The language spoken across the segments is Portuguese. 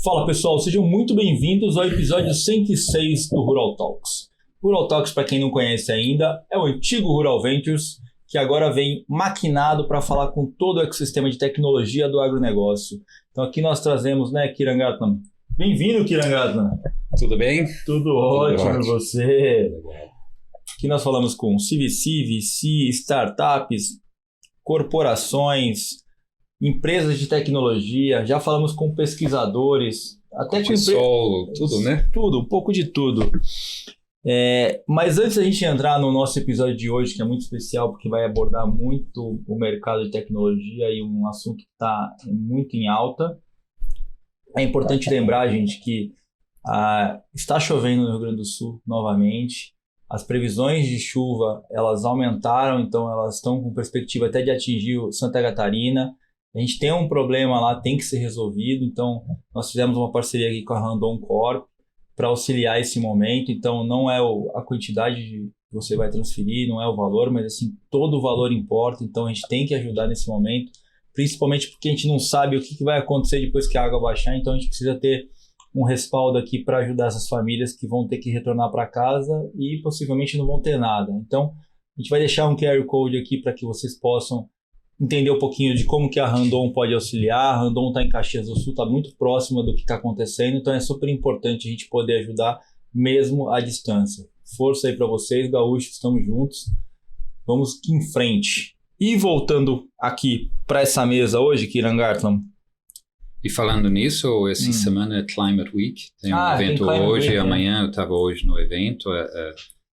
Fala pessoal, sejam muito bem-vindos ao episódio 106 do Rural Talks. Rural Talks, para quem não conhece ainda, é o antigo Rural Ventures, que agora vem maquinado para falar com todo o ecossistema de tecnologia do agronegócio. Então aqui nós trazemos, Kiran Gatnam. Bem-vindo, Kiran Gatnam. Tudo bem? Tudo ótimo, e você? Aqui nós falamos com CVC, VC, startups, corporações, empresas de tecnologia, já falamos com pesquisadores, até com solo, tudo, né? Tudo, um pouco de tudo. Mas antes da gente entrar no nosso episódio de hoje, que é muito especial, porque vai abordar muito o mercado de tecnologia e um assunto que está muito em alta, é importante lembrar, gente, que está chovendo no Rio Grande do Sul novamente. As previsões de chuva, elas aumentaram, então elas estão com perspectiva até de atingir Santa Catarina. A gente tem um problema lá, tem que ser resolvido, então nós fizemos uma parceria aqui com a Randon Corp para auxiliar esse momento. Então não é a quantidade que você vai transferir, não é o valor, mas assim, todo o valor importa, então a gente tem que ajudar nesse momento, principalmente porque a gente não sabe o que vai acontecer depois que a água baixar, então a gente precisa ter um respaldo aqui para ajudar essas famílias que vão ter que retornar para casa e possivelmente não vão ter nada. Então a gente vai deixar um QR Code aqui para que vocês possam entender um pouquinho de como que a Randon pode auxiliar. A Randon está em Caxias do Sul, está muito próxima do que está acontecendo, então é super importante a gente poder ajudar mesmo à distância. Força aí para vocês, gaúchos, estamos juntos, vamos em frente. E voltando aqui para essa mesa hoje, Kiran Gatnam. E falando nisso, essa semana é Climate Week, tem um evento hoje e amanhã, eu estava hoje no evento,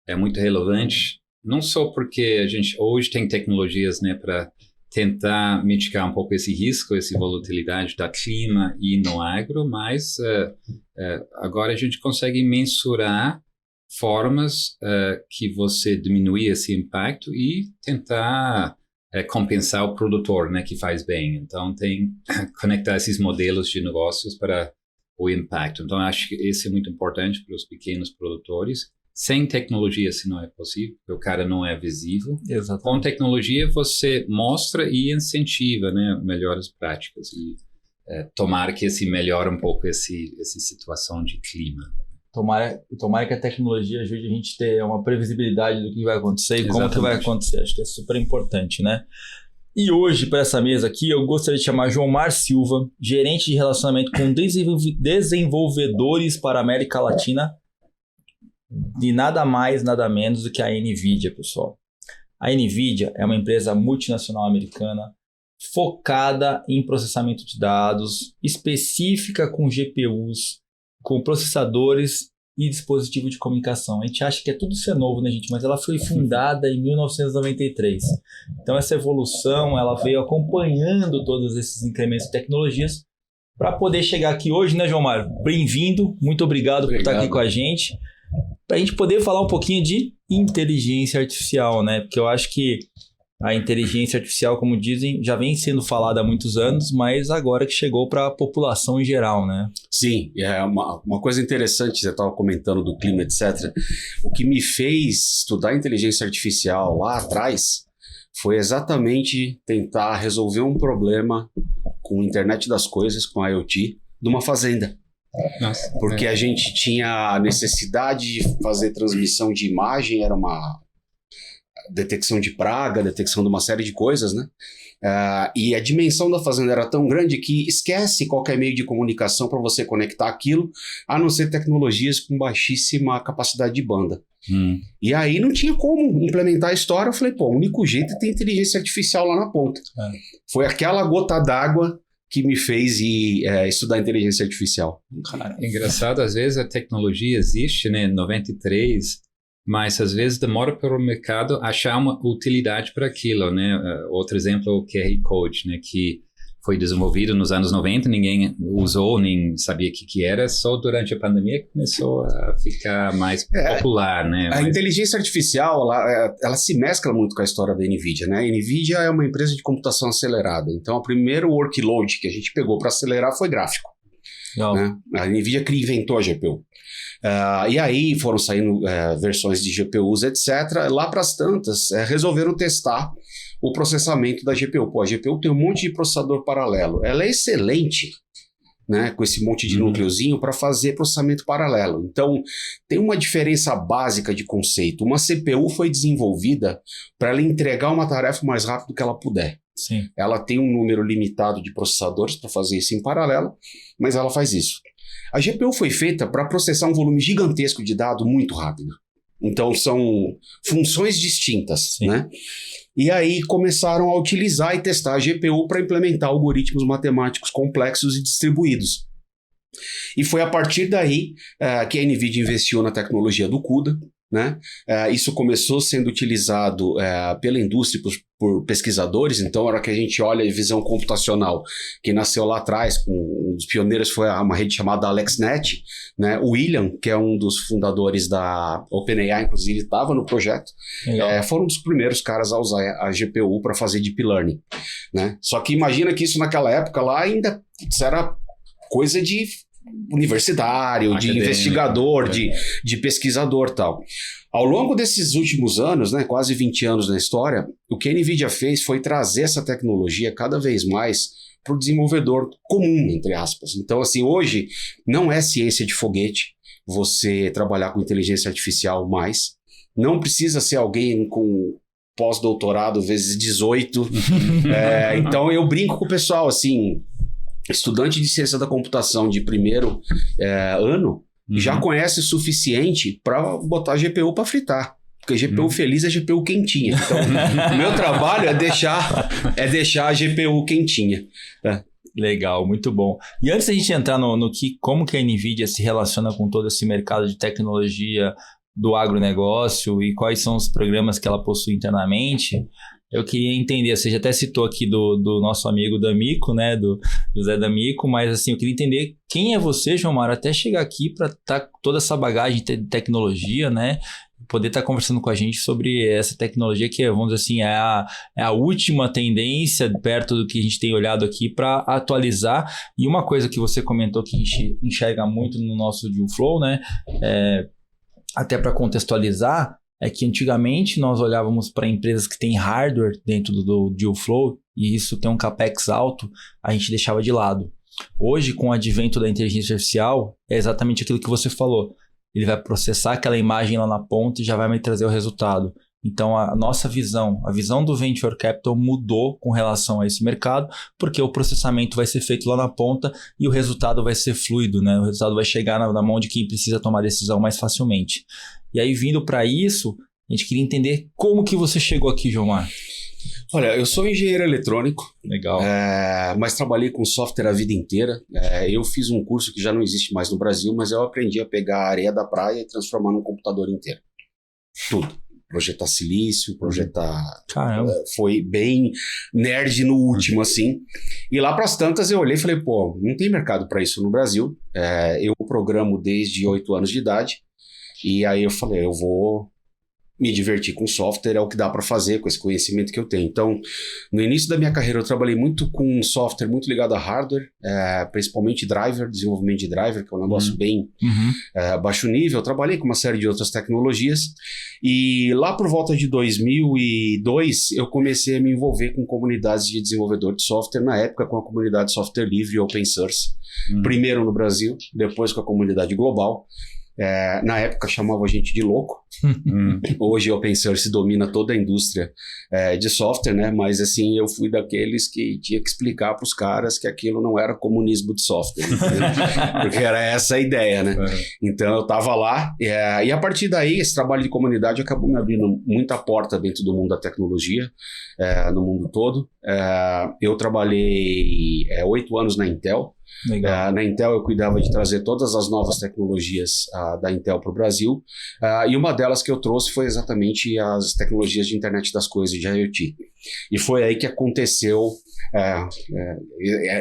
é muito relevante, não só porque a gente hoje tem tecnologias, para tentar mitigar um pouco esse risco, essa volatilidade da clima e no agro, mas agora a gente consegue mensurar formas que você diminui esse impacto e tentar compensar o produtor, que faz bem. Então, tem conectar esses modelos de negócios para o impacto. Então, acho que esse é muito importante para os pequenos produtores. Sem tecnologia, se não é possível, porque o cara não é visível. Exatamente. Com tecnologia, você mostra e incentiva, melhores práticas. E tomara que melhore um pouco essa situação de clima. Tomara que a tecnologia ajude a gente a ter uma previsibilidade do que vai acontecer e como que vai acontecer. Acho que é super importante, E hoje, para essa mesa aqui, eu gostaria de chamar João Mar Silva, gerente de relacionamento com desenvolvedores para a América Latina, de nada mais, nada menos do que a NVIDIA, pessoal. A NVIDIA é uma empresa multinacional americana focada em processamento de dados, específica com GPUs, com processadores e dispositivo de comunicação. A gente acha que tudo isso é novo, gente? Mas ela foi fundada em 1993. Então essa evolução, ela veio acompanhando todos esses incrementos de tecnologias para poder chegar aqui hoje, João Mário? Bem-vindo, muito obrigado por estar aqui com a gente, para a gente poder falar um pouquinho de inteligência artificial, Porque eu acho que a inteligência artificial, como dizem, já vem sendo falada há muitos anos, mas agora que chegou para a população em geral, Sim, é uma coisa interessante, você estava comentando do clima, etc. O que me fez estudar inteligência artificial lá atrás foi exatamente tentar resolver um problema com a internet das coisas, com a IoT, de uma fazenda. Nossa, porque a gente tinha a necessidade de fazer transmissão de imagem, era uma detecção de praga, detecção de uma série de coisas, e a dimensão da fazenda era tão grande que esquece qualquer meio de comunicação para você conectar aquilo, a não ser tecnologias com baixíssima capacidade de banda. E aí não tinha como implementar a história. Eu falei, o único jeito é ter inteligência artificial lá na ponta. Foi aquela gota d'água que me fez estudar inteligência artificial. Cara, engraçado, às vezes a tecnologia existe, em 93, mas às vezes demora para o mercado achar uma utilidade para aquilo, Outro exemplo é o QR Code, que foi desenvolvido nos anos 90, ninguém usou, nem sabia o que era, só durante a pandemia começou a ficar mais popular, A inteligência artificial, ela se mescla muito com a história da NVIDIA, A NVIDIA é uma empresa de computação acelerada, então o primeiro workload que a gente pegou para acelerar foi gráfico. A NVIDIA que inventou a GPU. E aí foram saindo versões de GPUs, etc. Lá para as tantas, resolveram testar o processamento da GPU. A GPU tem um monte de processador paralelo. Ela é excelente né, com esse monte de núcleozinho para fazer processamento paralelo. Então, tem uma diferença básica de conceito. Uma CPU foi desenvolvida para ela entregar uma tarefa o mais rápido que ela puder. Sim. Ela tem um número limitado de processadores para fazer isso em paralelo, mas ela faz isso. A GPU foi feita para processar um volume gigantesco de dado muito rápido. Então, são funções distintas, né? E aí começaram a utilizar e testar a GPU para implementar algoritmos matemáticos complexos e distribuídos. E foi a partir daí que a NVIDIA investiu na tecnologia do CUDA, né? Isso começou sendo utilizado pela indústria por pesquisadores. Então, na hora que a gente olha a visão computacional, que nasceu lá atrás, um dos pioneiros foi uma rede chamada AlexNet, né? O William, que é um dos fundadores da OpenAI, inclusive estava no projeto, foram um dos primeiros caras a usar a GPU para fazer Deep Learning, né? Só que imagina que isso naquela época lá ainda era coisa de universitário, de investigador, de pesquisador e tal. Ao longo desses últimos anos, né, quase 20 anos na história, o que a NVIDIA fez foi trazer essa tecnologia cada vez mais para o desenvolvedor comum, entre aspas. Então, assim, hoje não é ciência de foguete você trabalhar com inteligência artificial mais. Não precisa ser alguém com pós-doutorado vezes 18. Então, eu brinco com o pessoal, assim, estudante de ciência da computação de primeiro ano já conhece o suficiente para botar a GPU para fritar. Porque GPU feliz é GPU quentinha. Então, o meu trabalho é deixar a GPU quentinha. Legal, muito bom. E antes da gente entrar como que a NVIDIA se relaciona com todo esse mercado de tecnologia do agronegócio e quais são os programas que ela possui internamente, eu queria entender, você já até citou aqui do nosso amigo D'Amico, né, do José D'Amico, mas assim, eu queria entender quem é você, João Mário, até chegar aqui para estar toda essa bagagem de tecnologia, né, poder estar conversando com a gente sobre essa tecnologia que, vamos dizer assim, é a última tendência perto do que a gente tem olhado aqui para atualizar. E uma coisa que você comentou que a gente enxerga muito no nosso Dealflow, né, até para contextualizar, é que antigamente nós olhávamos para empresas que têm hardware dentro do Dealflow e isso tem um capex alto, a gente deixava de lado. Hoje, com o advento da inteligência artificial, é exatamente aquilo que você falou. Ele vai processar aquela imagem lá na ponta e já vai me trazer o resultado. Então, a nossa visão, a visão do Venture Capital mudou com relação a esse mercado, porque o processamento vai ser feito lá na ponta e o resultado vai ser fluido, né? O resultado vai chegar na mão de quem precisa tomar a decisão mais facilmente. E aí, vindo para isso, a gente queria entender como que você chegou aqui, João Mário. Olha, eu sou engenheiro eletrônico. Legal. Mas trabalhei com software a vida inteira. Eu fiz um curso que já não existe mais no Brasil, mas eu aprendi a pegar a areia da praia e transformar num computador inteiro. Tudo. Projetar silício, projetar... Caramba. Foi bem nerd no último, assim. E lá pras tantas eu olhei e falei, pô, não tem mercado para isso no Brasil. Eu programo desde 8 anos de idade. E aí eu falei, eu vou me divertir com software, é o que dá para fazer com esse conhecimento que eu tenho. Então, no início da minha carreira eu trabalhei muito com software muito ligado a hardware, principalmente driver, desenvolvimento de driver, que é um negócio bem baixo nível. Eu trabalhei com uma série de outras tecnologias e lá por volta de 2002 eu comecei a me envolver com comunidades de desenvolvedor de software, na época com a comunidade de software livre e open source, primeiro no Brasil, depois com a comunidade global. Na época chamava a gente de louco. Hoje o open source domina toda a indústria de software, né? Mas assim, eu fui daqueles que tinha que explicar para os caras que aquilo não era comunismo de software, porque era essa a ideia, né? Então eu tava lá e a partir daí esse trabalho de comunidade acabou me abrindo muita porta dentro do mundo da tecnologia, no mundo todo. Eu trabalhei 8 anos na Intel. Na Intel eu cuidava de trazer todas as novas tecnologias da Intel para o Brasil, e uma delas que eu trouxe foi exatamente as tecnologias de internet das coisas, de IoT. E foi aí que aconteceu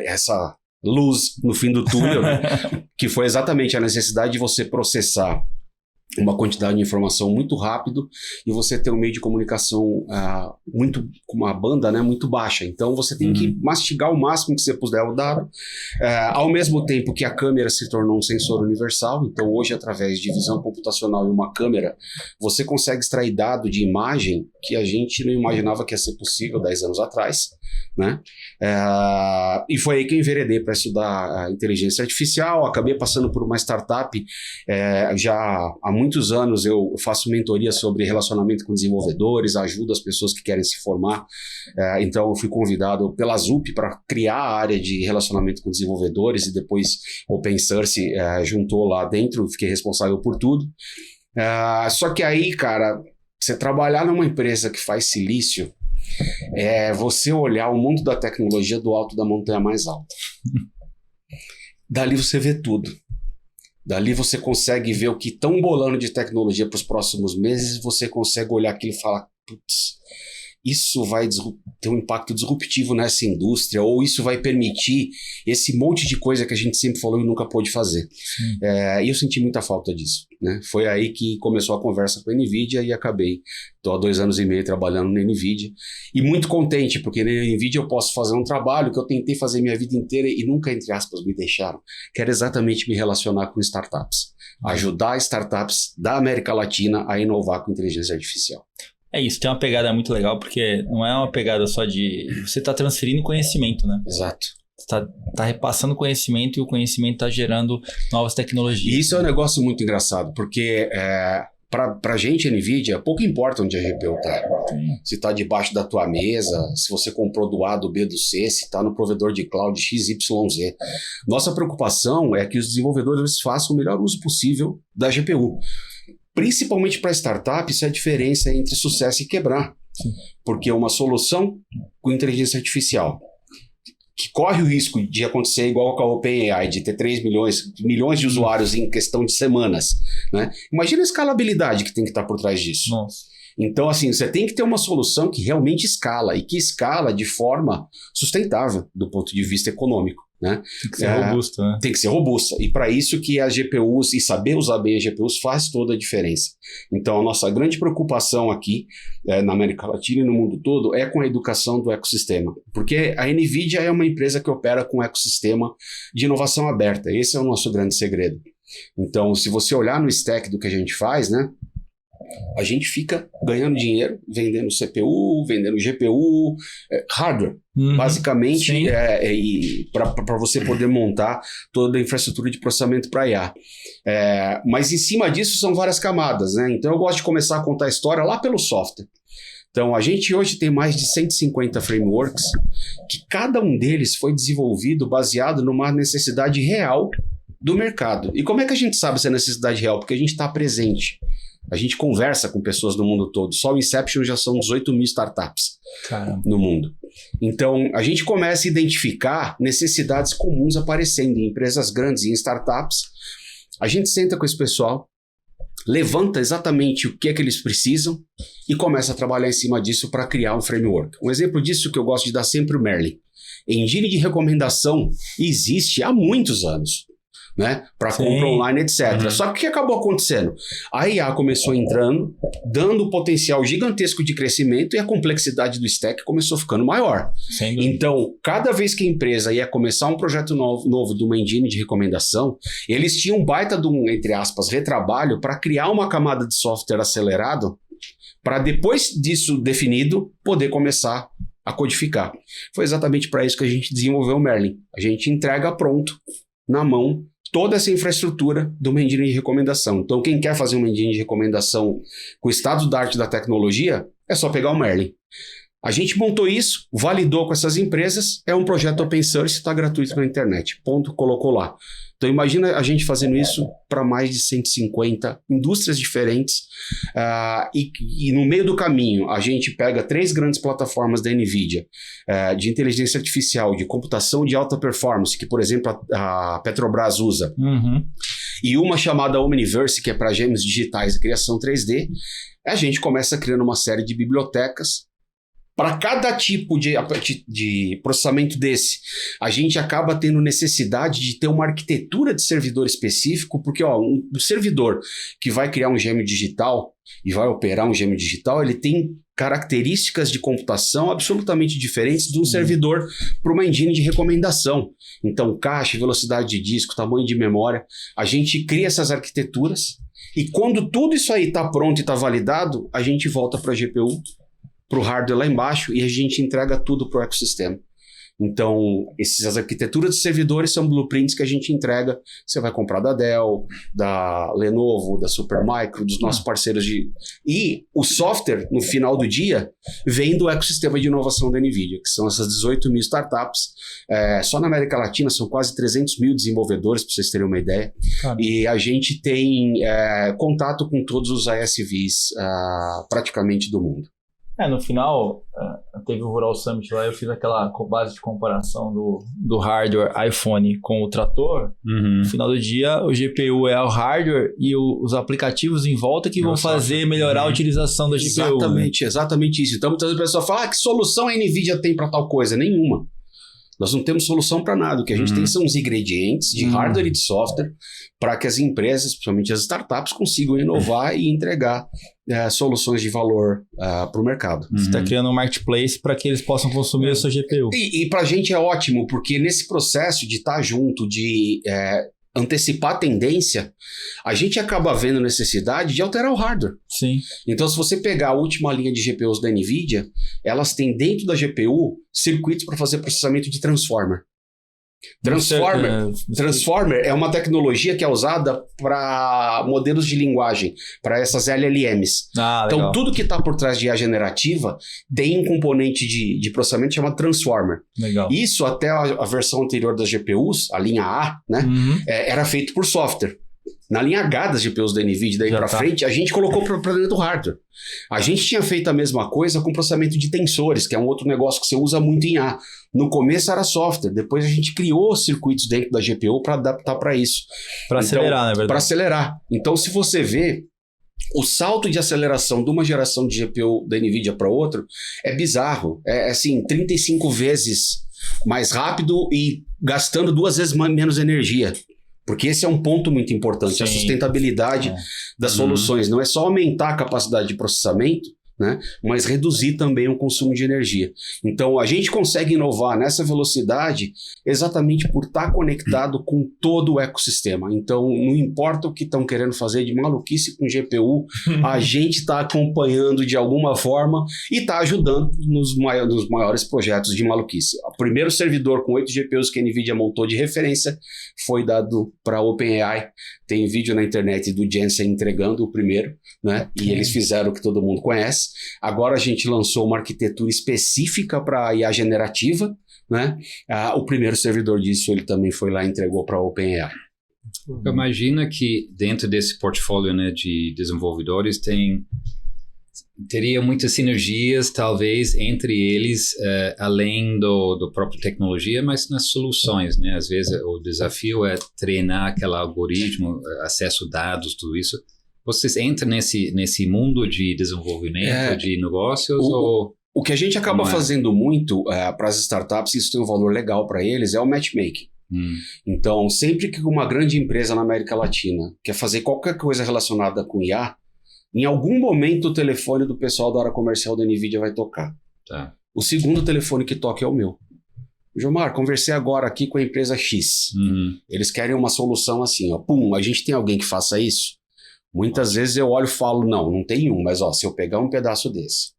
essa luz no fim do túnel, né? Que foi exatamente a necessidade de você processar uma quantidade de informação muito rápido e você ter um meio de comunicação muito, com uma banda, né, muito baixa. Então você tem que mastigar o máximo que você puder o dado, ao mesmo tempo que a câmera se tornou um sensor universal. Então hoje, através de visão computacional e uma câmera, você consegue extrair dado de imagem que a gente não imaginava que ia ser possível 10 anos atrás, né? E foi aí que eu enveredei para estudar a inteligência artificial. Acabei passando por uma startup já há muitos anos. Eu faço mentoria sobre relacionamento com desenvolvedores, ajudo as pessoas que querem se formar. Então eu fui convidado pela ZUP para criar a área de relacionamento com desenvolvedores e depois o OpenSource juntou lá dentro, fiquei responsável por tudo. Só que aí, cara, você trabalhar numa empresa que faz silício é você olhar o mundo da tecnologia do alto da montanha mais alta. Dali você vê tudo. Dali você consegue ver o que estão bolando de tecnologia para os próximos meses, você consegue olhar aquilo e falar, putz, isso vai ter um impacto disruptivo nessa indústria, ou isso vai permitir esse monte de coisa que a gente sempre falou e nunca pôde fazer. E eu senti muita falta disso, né? Foi aí que começou a conversa com a NVIDIA e acabei. Estou há 2 anos e meio trabalhando na NVIDIA e muito contente, porque na NVIDIA eu posso fazer um trabalho que eu tentei fazer minha vida inteira e nunca, entre aspas, me deixaram. Quero exatamente me relacionar com startups, ajudar startups da América Latina a inovar com inteligência artificial. É isso, tem uma pegada muito legal, porque não é uma pegada só de... Você está transferindo conhecimento, né? Exato. Você tá repassando conhecimento e o conhecimento está gerando novas tecnologias. E isso é um negócio muito engraçado, porque pra gente, NVIDIA, pouco importa onde a GPU está. Se está debaixo da tua mesa, se você comprou do A, do B, do C, se está no provedor de cloud XYZ. Nossa preocupação é que os desenvolvedores façam o melhor uso possível da GPU. Principalmente para startup, isso é a diferença entre sucesso e quebrar. Sim. Porque uma solução com inteligência artificial, que corre o risco de acontecer igual com a OpenAI, de ter 3 milhões de usuários em questão de semanas, né? Imagina a escalabilidade que tem que estar por trás disso. Nossa. Então, assim, você tem que ter uma solução que realmente escala, e que escala de forma sustentável do ponto de vista econômico, né? Tem que ser robusta, né? Tem que ser robusta. E para isso que as GPUs, e saber usar bem as GPUs, faz toda a diferença. Então, a nossa grande preocupação aqui, na América Latina e no mundo todo, é com a educação do ecossistema. Porque a NVIDIA é uma empresa que opera com um ecossistema de inovação aberta. Esse é o nosso grande segredo. Então, se você olhar no stack do que a gente faz, né? A gente fica ganhando dinheiro vendendo CPU, vendendo GPU, hardware, basicamente, para você poder montar toda a infraestrutura de processamento para IA. Mas em cima disso são várias camadas, né? Então eu gosto de começar a contar a história lá pelo software. Então a gente hoje tem mais de 150 frameworks, que cada um deles foi desenvolvido baseado numa necessidade real do mercado. E como é que a gente sabe essa necessidade real? Porque a gente está presente. A gente conversa com pessoas do mundo todo. Só o Inception já são 18 mil startups no mundo. Então, a gente começa a identificar necessidades comuns aparecendo em empresas grandes e em startups. A gente senta com esse pessoal, levanta exatamente o que é que eles precisam e começa a trabalhar em cima disso para criar um framework. Um exemplo disso que eu gosto de dar sempre o Merlin. Engine de recomendação existe há muitos anos, né? Para compra online, etc. Só que o que acabou acontecendo? A IA começou entrando, dando potencial gigantesco de crescimento e a complexidade do stack começou ficando maior. Então, cada vez que a empresa ia começar um projeto novo de uma engine de recomendação, eles tinham um baita de um, entre aspas, retrabalho para criar uma camada de software acelerado para depois disso definido, poder começar a codificar. Foi exatamente para isso que a gente desenvolveu o Merlin. A gente entrega pronto, na mão, toda essa infraestrutura de uma engine de recomendação. Então, quem quer fazer uma engine de recomendação com o estado da arte da tecnologia, é só pegar o Merlin. A gente montou isso, validou com essas empresas, é um projeto open source, está gratuito na internet. Ponto, colocou lá. Então, imagina a gente fazendo isso para mais de 150 indústrias diferentes. E no meio do caminho, a gente pega 3 grandes plataformas da NVIDIA de inteligência artificial, de computação de alta performance, que, por exemplo, a Petrobras usa, e uma chamada Omniverse, que é para gêmeos digitais e criação 3D. A gente começa criando uma série de bibliotecas Para cada tipo de processamento desse, a gente acaba tendo necessidade de ter uma arquitetura de servidor específico, porque um servidor que vai criar um gêmeo digital e vai operar um gêmeo digital, ele tem características de computação absolutamente diferentes de um servidor para uma engine de recomendação. Então, caixa, velocidade de disco, tamanho de memória, a gente cria essas arquiteturas e quando tudo isso aí está pronto e está validado, a gente volta para a GPU, para o hardware lá embaixo e a gente entrega tudo para o ecossistema. Então, essas arquiteturas de servidores são blueprints que a gente entrega. Você vai comprar da Dell, da Lenovo, da Supermicro, dos nossos parceiros de... E o software, no final do dia, vem do ecossistema de inovação da NVIDIA, que são essas 18 mil startups. Só na América Latina são quase 300 mil desenvolvedores, para vocês terem uma ideia. Caramba. E a gente tem contato com todos os ISVs praticamente do mundo. No final, teve o Rural Summit lá, eu fiz aquela base de comparação do hardware iPhone com o trator. No final do dia, o GPU é o hardware e os aplicativos em volta que vão fazer melhorar a utilização da GPU. Exatamente, exatamente isso. Então, muitas vezes a pessoa fala, que solução a NVIDIA tem para tal coisa? Nenhuma. Nós não temos solução para nada. O que a gente tem são os ingredientes de hardware e de software para que as empresas, principalmente as startups, consigam inovar e entregar soluções de valor para o mercado. Você está criando um marketplace para que eles possam consumir a sua GPU. E para a gente é ótimo, porque nesse processo de estar junto, de antecipar a tendência, a gente acaba vendo necessidade de alterar o hardware. Sim. Então, se você pegar a última linha de GPUs da NVIDIA, elas têm dentro da GPU circuitos para fazer processamento de transformer. Transformer é uma tecnologia que é usada para modelos de linguagem, para essas LLMs. Então, tudo que está por trás de IA generativa tem um componente de processamento chamado Transformer. Legal. Isso até a versão anterior das GPUs, a linha A, né, era feito por software. Na linha H das GPUs da NVIDIA, daí para frente, a gente colocou para dentro do hardware. A gente tinha feito a mesma coisa com processamento de tensores, que é um outro negócio que você usa muito em A. No começo era software, depois a gente criou circuitos dentro da GPU para adaptar para isso. Para acelerar, na verdade. Para acelerar. Então, se você vê, o salto de aceleração de uma geração de GPU da NVIDIA para outra é bizarro. É assim, 35 vezes mais rápido e gastando 2 vezes menos energia. Porque esse é um ponto muito importante, Sim. a sustentabilidade das soluções. Não é só aumentar a capacidade de processamento, né, mas reduzir também o consumo de energia. Então, a gente consegue inovar nessa velocidade exatamente por estar conectado com todo o ecossistema. Então, não importa o que estão querendo fazer de maluquice com GPU, a gente está acompanhando de alguma forma e está ajudando nos maiores projetos de maluquice. O primeiro servidor com 8 GPUs que a NVIDIA montou de referência foi dado para a OpenAI. Tem vídeo na internet do Jensen entregando o primeiro, né? E eles fizeram o que todo mundo conhece. Agora a gente lançou uma arquitetura específica para IA generativa, né? O primeiro servidor disso ele também foi lá e entregou para a OpenAI. Imagina que dentro desse portfólio, né, de desenvolvedores teria muitas sinergias, talvez, entre eles, além do próprio tecnologia, mas nas soluções, né? Às vezes o desafio é treinar aquele algoritmo, acesso a dados, tudo isso. Vocês entram nesse mundo de desenvolvimento, de negócios? O que a gente acaba fazendo muito para as startups, isso tem um valor legal para eles, é o matchmaking. Então, sempre que uma grande empresa na América Latina quer fazer qualquer coisa relacionada com IA, em algum momento o telefone do pessoal da área comercial da NVIDIA vai tocar. Tá. O segundo telefone que toca é o meu. Gilmar, conversei agora aqui com a empresa X. Eles querem uma solução assim, ó. Pum, a gente tem alguém que faça isso? Muitas vezes eu olho e falo, não tem um, mas se eu pegar um pedaço desse,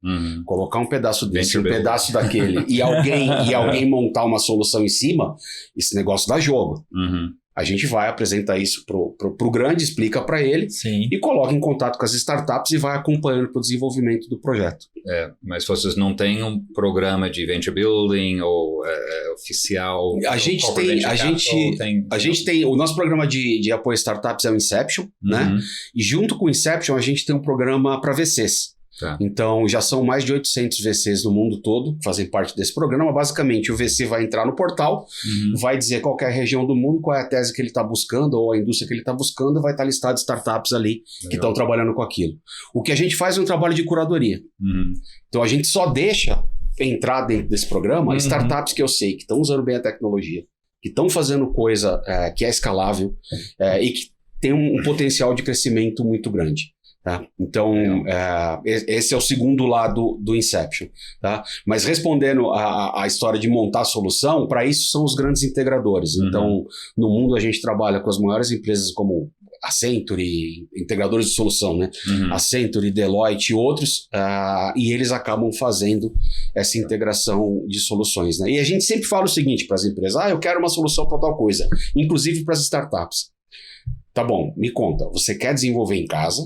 colocar um pedaço desse, um pedaço daquele, e alguém montar uma solução em cima, esse negócio dá jogo. A gente vai apresentar isso pro grande, explica para ele, Sim. e coloca em contato com as startups e vai acompanhando para o desenvolvimento do projeto. Mas vocês não têm um programa de venture building ou oficial? A gente tem o nosso programa de apoio a startups é o Inception, né? E junto com o Inception a gente tem um programa para VCs. Tá. Então, já são mais de 800 VCs no mundo todo que fazem parte desse programa. Basicamente, o VC vai entrar no portal, vai dizer qual é a região do mundo, qual é a tese que ele está buscando ou a indústria que ele está buscando, vai estar listado startups ali que estão trabalhando com aquilo. O que a gente faz é um trabalho de curadoria. Então, a gente só deixa entrar dentro desse programa, startups que eu sei que estão usando bem a tecnologia, que estão fazendo coisa que é escalável e que tem um potencial de crescimento muito grande. Tá? Então, esse é o segundo lado do Inception. Tá? Mas respondendo a história de montar a solução, para isso são os grandes integradores. Então, no mundo a gente trabalha com as maiores empresas como Accenture, integradores de solução, né? Accenture, Deloitte e outros, e eles acabam fazendo essa integração de soluções. Né? E a gente sempre fala o seguinte para as empresas, eu quero uma solução para tal coisa, inclusive para as startups. Tá bom, me conta, você quer desenvolver em casa?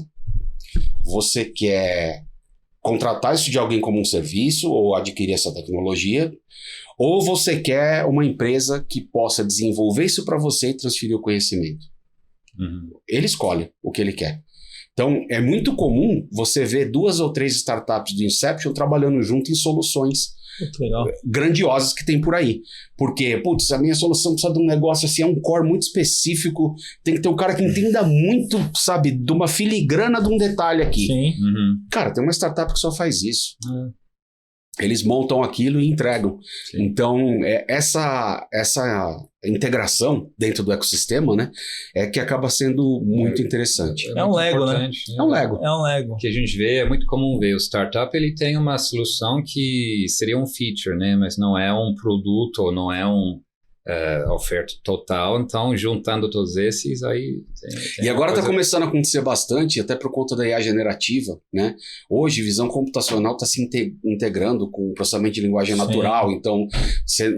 Você quer contratar isso de alguém como um serviço ou adquirir essa tecnologia? Ou você quer uma empresa que possa desenvolver isso para você e transferir o conhecimento? Ele escolhe o que ele quer. Então, é muito comum você ver 2 ou 3 startups do Inception trabalhando junto em soluções grandiosas que tem por aí. Porque, a minha solução precisa de um negócio assim, é um core muito específico, tem que ter um cara que entenda muito, sabe, de uma filigrana de um detalhe aqui. Sim. Cara, tem uma startup que só faz isso. Eles montam aquilo e entregam. Sim. Então, essa integração dentro do ecossistema, né, é que acaba sendo muito interessante. É um Lego, né? É um Lego. É um Lego. O que a gente vê, é muito comum ver, o startup ele tem uma solução que seria um feature, né, mas não é um produto ou não é um oferta total, então juntando todos esses aí... E agora está começando a acontecer bastante, até por conta da IA generativa, né? Hoje, visão computacional está se integrando com o processamento de linguagem natural, então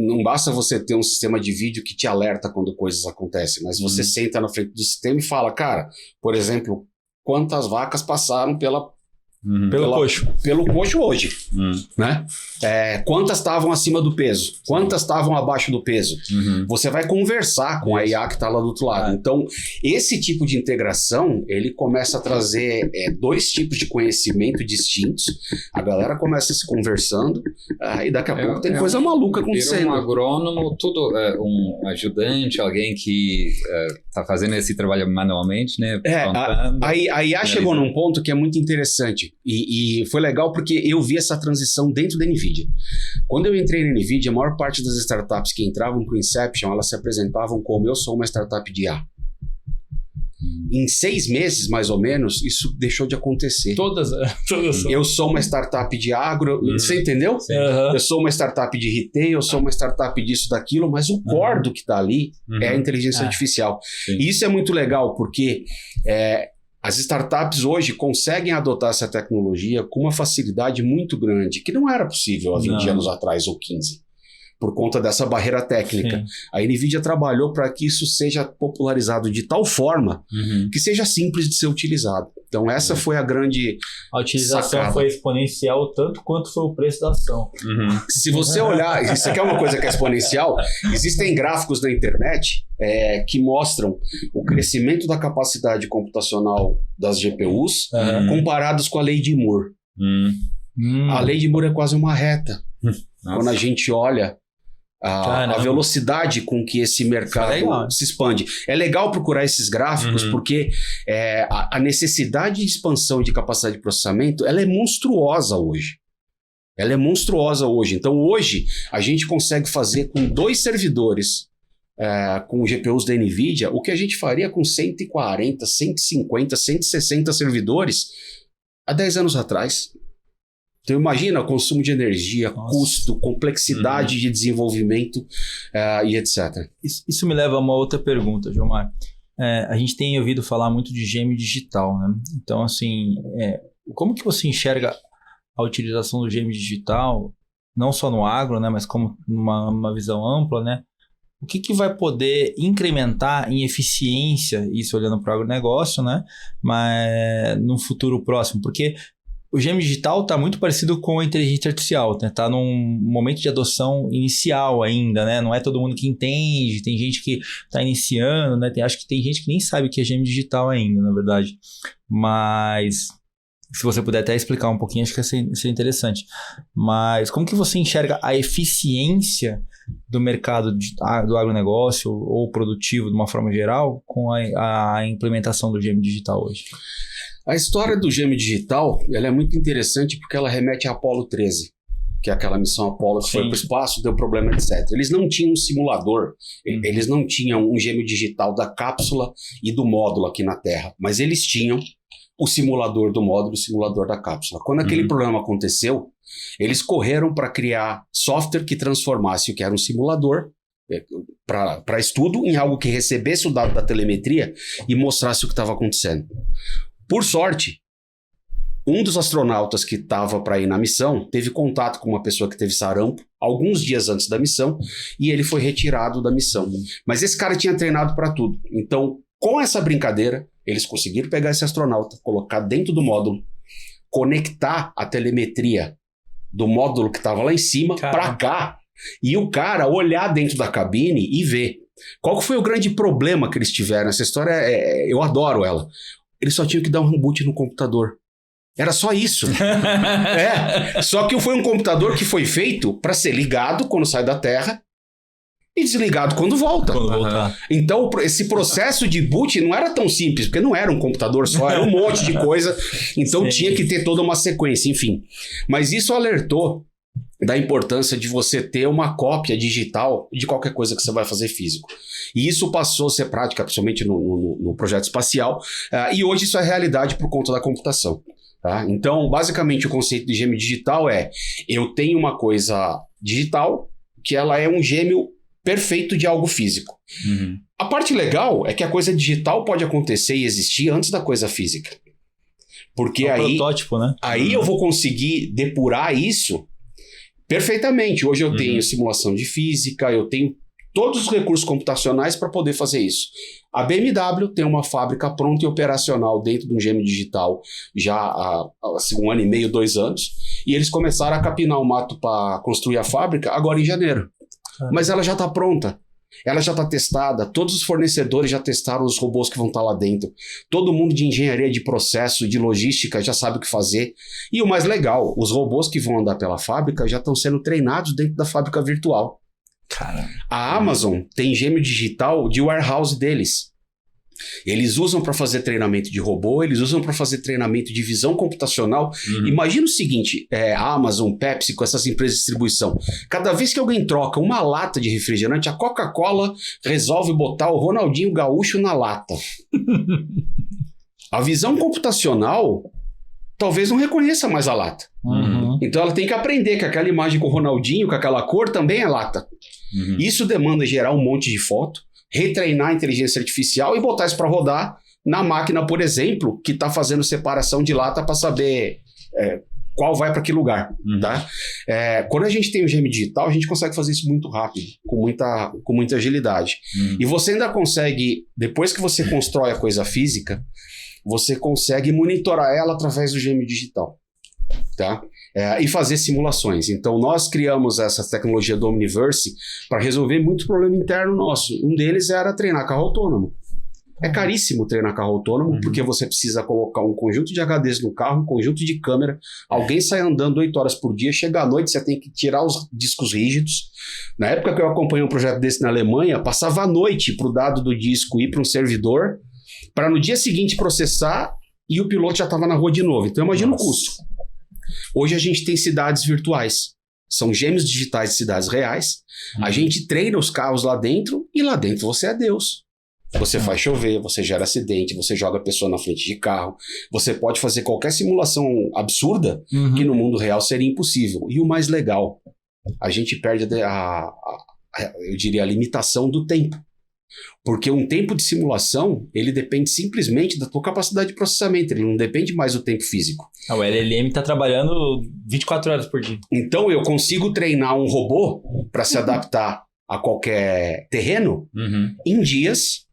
não basta você ter um sistema de vídeo que te alerta quando coisas acontecem, mas você senta na frente do sistema e fala, cara, por exemplo, quantas vacas passaram pelo coxo hoje, né? Quantas estavam acima do peso? Quantas estavam abaixo do peso? Você vai conversar com a IA que está lá do outro lado. Então, esse tipo de integração, ele começa a trazer 2 tipos de conhecimento distintos. A galera começa se conversando e daqui a pouco tem coisa maluca acontecendo. Um agrônomo, tudo um ajudante, alguém que está fazendo esse trabalho manualmente, né? A IA chegou num ponto que é muito interessante. E foi legal porque eu vi essa transição dentro da NVIDIA. Quando eu entrei na NVIDIA, a maior parte das startups que entravam para o Inception, elas se apresentavam como eu sou uma startup de IA. Em 6 meses, mais ou menos, isso deixou de acontecer. Todas. Eu sou uma startup de agro, você entendeu? Eu sou uma startup de retail, eu sou uma startup disso, daquilo, mas o core do que está ali é a inteligência artificial. E isso é muito legal porque... as startups hoje conseguem adotar essa tecnologia com uma facilidade muito grande, que não era possível há 20 anos atrás ou 15, por conta dessa barreira técnica. A NVIDIA trabalhou para que isso seja popularizado de tal forma que seja simples de ser utilizado. Então essa foi a grande A utilização sacada. foi exponencial tanto quanto foi o preço da ação. Se você olhar, isso aqui é uma coisa que é exponencial, existem gráficos na internet que mostram o crescimento da capacidade computacional das GPUs comparados com a lei de Moore. A lei de Moore é quase uma reta. Quando a gente olha a velocidade com que esse mercado se expande. É legal procurar esses gráficos porque a necessidade de expansão de capacidade de processamento ela é monstruosa hoje. Então hoje a gente consegue fazer com 2 servidores com GPUs da NVIDIA o que a gente faria com 140, 150, 160 servidores há 10 anos atrás. Então imagina o consumo de energia, custo, complexidade de desenvolvimento e etc. Isso me leva a uma outra pergunta, Gilmar. A gente tem ouvido falar muito de gêmeo digital, né? Então, assim, como que você enxerga a utilização do gêmeo digital, não só no agro, né, mas como numa visão ampla, né? O que vai poder incrementar em eficiência, isso olhando para o agronegócio, né? Mas no futuro próximo, porque o gêmeo digital está muito parecido com a inteligência artificial, né? Está num momento de adoção inicial ainda, né? Não é todo mundo que entende, tem gente que está iniciando, né? Acho que tem gente que nem sabe o que é gêmeo digital ainda, na verdade. Mas se você puder até explicar um pouquinho, acho que seria interessante. Mas como que você enxerga a eficiência do mercado do agronegócio ou produtivo de uma forma geral com a implementação do gêmeo digital hoje? A história do gêmeo digital ela é muito interessante porque ela remete a Apollo 13. que é aquela missão Apollo que foi para o espaço, deu problema, etc. Eles não tinham um simulador, eles não tinham um gêmeo digital da cápsula e do módulo aqui na Terra, mas eles tinham o simulador do módulo e o simulador da cápsula. Quando aquele problema aconteceu, eles correram para criar software que transformasse o que era um simulador para estudo em algo que recebesse o dado da telemetria e mostrasse o que estava acontecendo. Por sorte, um dos astronautas que estava para ir na missão teve contato com uma pessoa que teve sarampo alguns dias antes da missão e ele foi retirado da missão. Mas esse cara tinha treinado para tudo. Então, com essa brincadeira, eles conseguiram pegar esse astronauta, colocar dentro do módulo, conectar a telemetria do módulo que estava lá em cima para cá e o cara olhar dentro da cabine e ver. Qual foi o grande problema que eles tiveram? Essa história, eu adoro ela. Eles só tinham que dar um reboot no computador. Era só isso. Só que foi um computador que foi feito para ser ligado quando sai da Terra e desligado quando volta. Então, esse processo de boot não era tão simples, porque não era um computador só, era um monte de coisa. Então, tinha que ter toda uma sequência, enfim. Mas isso alertou da importância de você ter uma cópia digital de qualquer coisa que você vai fazer físico. E isso passou a ser prática, principalmente no projeto espacial, e hoje isso é realidade por conta da computação. Tá? Então, basicamente, o conceito de gêmeo digital é: eu tenho uma coisa digital que ela é um gêmeo perfeito de algo físico. A parte legal é que a coisa digital pode acontecer e existir antes da coisa física. Porque protótipo, né? Aí eu vou conseguir depurar isso perfeitamente. Hoje eu tenho simulação de física, eu tenho todos os recursos computacionais para poder fazer isso. A BMW tem uma fábrica pronta e operacional dentro de um gêmeo digital já há 1 ano e meio, 2 anos, e eles começaram a capinar o mato para construir a fábrica agora em janeiro. Mas ela já está pronta, ela já está testada, todos os fornecedores já testaram os robôs que vão estar lá dentro, todo mundo de engenharia de processo, de logística já sabe o que fazer, e o mais legal, os robôs que vão andar pela fábrica já estão sendo treinados dentro da fábrica virtual. Caramba. A Amazon tem gêmeo digital de warehouse deles. Eles usam para fazer treinamento de robô, eles usam para fazer treinamento de visão computacional. Imagina o seguinte, a Amazon, Pepsi, com essas empresas de distribuição. Cada vez que alguém troca uma lata de refrigerante, a Coca-Cola resolve botar o Ronaldinho Gaúcho na lata. A visão computacional talvez não reconheça mais a lata. Então ela tem que aprender que aquela imagem com o Ronaldinho, com aquela cor, também é lata. Isso demanda gerar um monte de foto, retreinar a inteligência artificial e botar isso para rodar na máquina, por exemplo, que está fazendo separação de lata para saber qual vai para que lugar. Tá? Quando a gente tem o gêmeo digital, a gente consegue fazer isso muito rápido, com muita agilidade. E você ainda consegue, depois que você constrói a coisa física, você consegue monitorar ela através do gêmeo digital. Tá? E fazer simulações. Então nós criamos essa tecnologia do Omniverse para resolver muito problema interno nosso. Um deles era treinar carro autônomo. É caríssimo treinar carro autônomo, porque você precisa colocar um conjunto de HDs no carro, um conjunto de câmera, alguém sai andando 8 horas por dia, chega à noite, você tem que tirar os discos rígidos. Na época que eu acompanhei um projeto desse na Alemanha, passava a noite para o dado do disco ir para um servidor, para no dia seguinte processar e o piloto já estava na rua de novo. Então imagina o custo. Hoje a gente tem cidades virtuais. São gêmeos digitais de cidades reais. A gente treina os carros lá dentro e lá dentro você é Deus. Você faz chover, você gera acidente, você joga a pessoa na frente de carro. Você pode fazer qualquer simulação absurda que no mundo real seria impossível. E o mais legal, a gente perde eu diria, a limitação do tempo. Porque um tempo de simulação, ele depende simplesmente da tua capacidade de processamento, ele não depende mais do tempo físico. O LLM está trabalhando 24 horas por dia. Então eu consigo treinar um robô para se adaptar a qualquer terreno em dias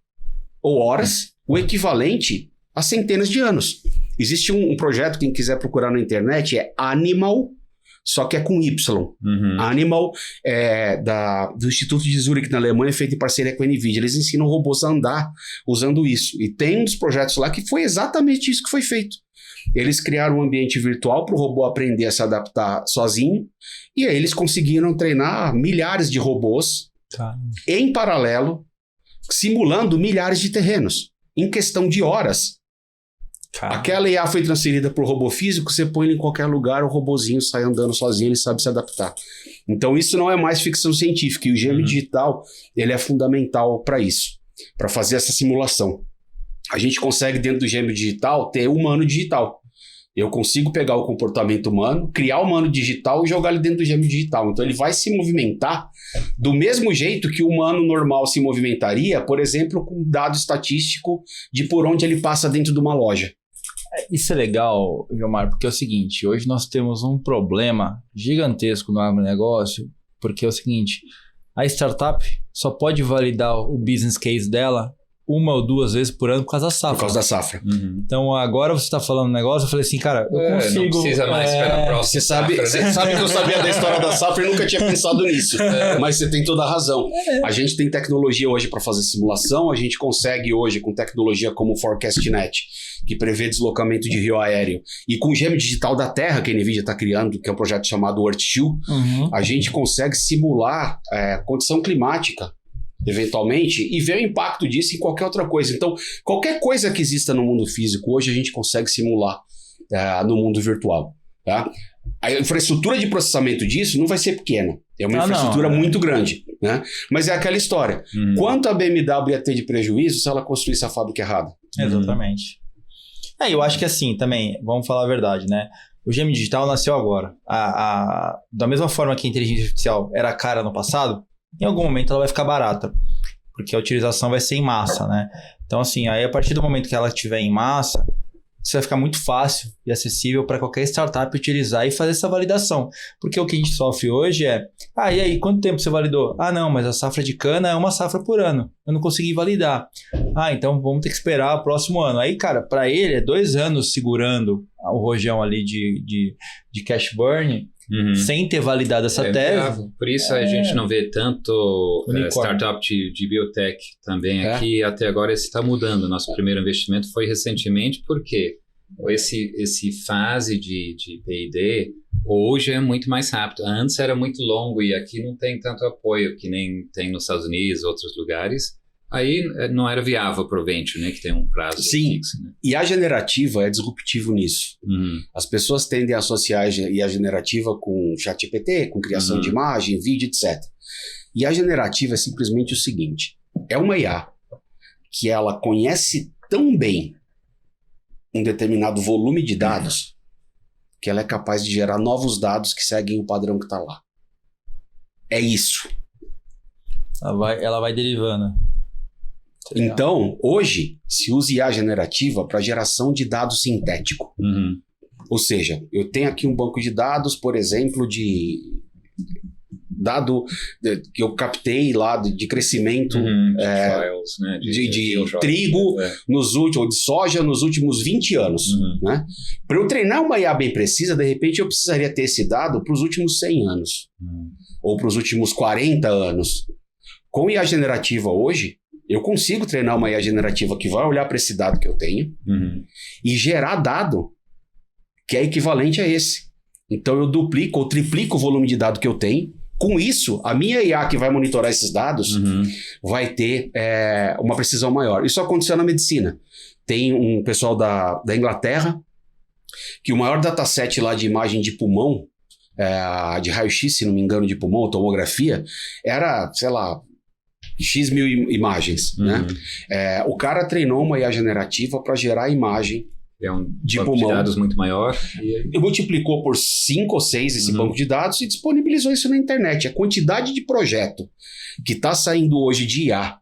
ou horas, o equivalente a centenas de anos. Existe um projeto, quem quiser procurar na internet, é Animal, só que é com Y. Animal é do Instituto de Zurich, na Alemanha, feito em parceria com a NVIDIA. Eles ensinam robôs a andar usando isso. E tem um dos projetos lá que foi exatamente isso que foi feito. Eles criaram um ambiente virtual para o robô aprender a se adaptar sozinho. E aí eles conseguiram treinar milhares de robôs em paralelo, simulando milhares de terrenos, em questão de horas. Aquela IA foi transferida para o robô físico, você põe ele em qualquer lugar, o robozinho sai andando sozinho, ele sabe se adaptar. Então isso não é mais ficção científica, e o gêmeo digital ele é fundamental para isso, para fazer essa simulação. A gente consegue dentro do gêmeo digital ter humano digital. Eu consigo pegar o comportamento humano, criar o humano digital e jogar ele dentro do gêmeo digital. Então ele vai se movimentar do mesmo jeito que o humano normal se movimentaria, por exemplo, com dado estatístico de por onde ele passa dentro de uma loja. Isso é legal, Gilmar, porque é o seguinte, hoje nós temos um problema gigantesco no agronegócio, porque é o seguinte, a startup só pode validar o business case dela 1 ou 2 vezes por ano por causa da safra. Por causa da safra. Então agora você está falando um negócio, eu falei assim, cara, eu consigo... Não precisa mais esperar a próxima. Você sabe que eu sabia da história da safra e nunca tinha pensado nisso. Mas você tem toda a razão. A gente tem tecnologia hoje para fazer simulação, a gente consegue hoje com tecnologia como o ForecastNet, que prevê deslocamento de rio aéreo, e com o gêmeo digital da Terra que a NVIDIA está criando, que é um projeto chamado Earth-2, a gente consegue simular condição climática eventualmente, e ver o impacto disso em qualquer outra coisa. Então, qualquer coisa que exista no mundo físico, hoje a gente consegue simular no mundo virtual. Tá? A infraestrutura de processamento disso não vai ser pequena. É uma infraestrutura muito grande. Né? Mas é aquela história. Quanto a BMW ia ter de prejuízo se ela construísse a fábrica errada? Exatamente. Eu acho que assim, também, vamos falar a verdade, né? O gêmeo digital nasceu agora. Da mesma forma que a inteligência artificial era cara no passado, em algum momento ela vai ficar barata, porque a utilização vai ser em massa, né? Então, assim, aí a partir do momento que ela estiver em massa, isso vai ficar muito fácil e acessível para qualquer startup utilizar e fazer essa validação. Porque o que a gente sofre hoje é, e aí, quanto tempo você validou? Não, mas a safra de cana é uma safra por ano, eu não consegui validar. Então vamos ter que esperar o próximo ano. Aí, cara, para ele é 2 anos segurando o rojão ali de cash burn, sem ter validado essa tese. Por isso a gente não vê tanto startup de biotech também aqui. Até agora esse está mudando. Nosso primeiro investimento foi recentemente, porque esse fase de P&D hoje é muito mais rápido. Antes era muito longo e aqui não tem tanto apoio que nem tem nos Estados Unidos e outros lugares. Aí não era viável para o venture, né? Que tem um prazo fixo. Né? E a generativa é disruptivo nisso. As pessoas tendem a associar a IA generativa com ChatGPT, com criação de imagem, vídeo, etc. E a generativa é simplesmente o seguinte. É uma IA que ela conhece tão bem um determinado volume de dados que ela é capaz de gerar novos dados que seguem o padrão que está lá. É isso. Ela vai derivando. Então, hoje, se usa IA generativa para geração de dado sintético. Ou seja, eu tenho aqui um banco de dados, por exemplo, de dado que eu captei lá de crescimento trials, né? de trigo ou de soja nos últimos 20 anos. Né? Para eu treinar uma IA bem precisa, de repente eu precisaria ter esse dado para os últimos 100 anos. Ou para os últimos 40 anos. Com IA generativa hoje, eu consigo treinar uma IA generativa que vai olhar para esse dado que eu tenho e gerar dado que é equivalente a esse. Então eu duplico ou triplico o volume de dado que eu tenho. Com isso, a minha IA que vai monitorar esses dados vai ter uma precisão maior. Isso aconteceu na medicina. Tem um pessoal da Inglaterra que o maior dataset lá de imagem de pulmão, de raio-x, se não me engano, de pulmão, tomografia, era, sei lá, X mil imagens, né? O cara treinou uma IA generativa para gerar imagem de banco pulmão. De dados muito maior. E multiplicou por 5 ou 6 esse banco de dados e disponibilizou isso na internet. A quantidade de projeto que está saindo hoje de IA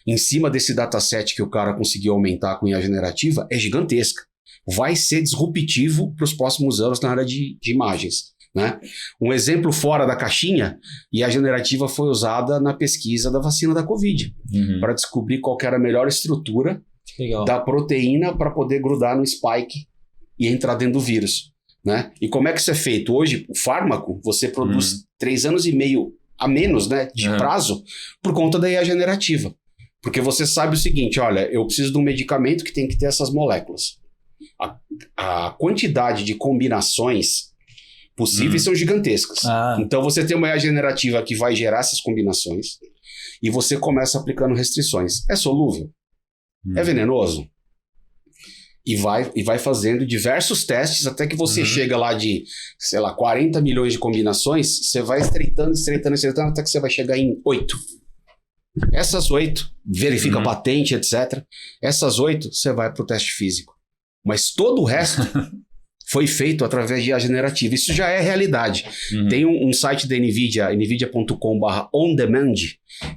em cima desse dataset que o cara conseguiu aumentar com IA generativa é gigantesca. Vai ser disruptivo para os próximos anos na área de imagens. Né? Um exemplo fora da caixinha, e a generativa foi usada na pesquisa da vacina da Covid, para descobrir qual que era a melhor estrutura da proteína para poder grudar no spike e entrar dentro do vírus. Né? E como é que isso é feito? Hoje, o fármaco, você produz 3 anos e meio a menos, né, de prazo por conta da IA generativa. Porque você sabe o seguinte, olha, eu preciso de um medicamento que tem que ter essas moléculas. A quantidade de combinações possíveis são gigantescas. Então você tem uma IA generativa que vai gerar essas combinações e você começa aplicando restrições. É solúvel? É venenoso? E vai fazendo diversos testes até que você chega lá de, sei lá, 40 milhões de combinações, você vai estreitando até que você vai chegar em 8. Essas 8, verifica a patente, etc. Essas 8, você vai para o teste físico. Mas todo o resto foi feito através de IA generativa. Isso já é realidade. Tem um site da NVIDIA, nvidia.com/ondemand.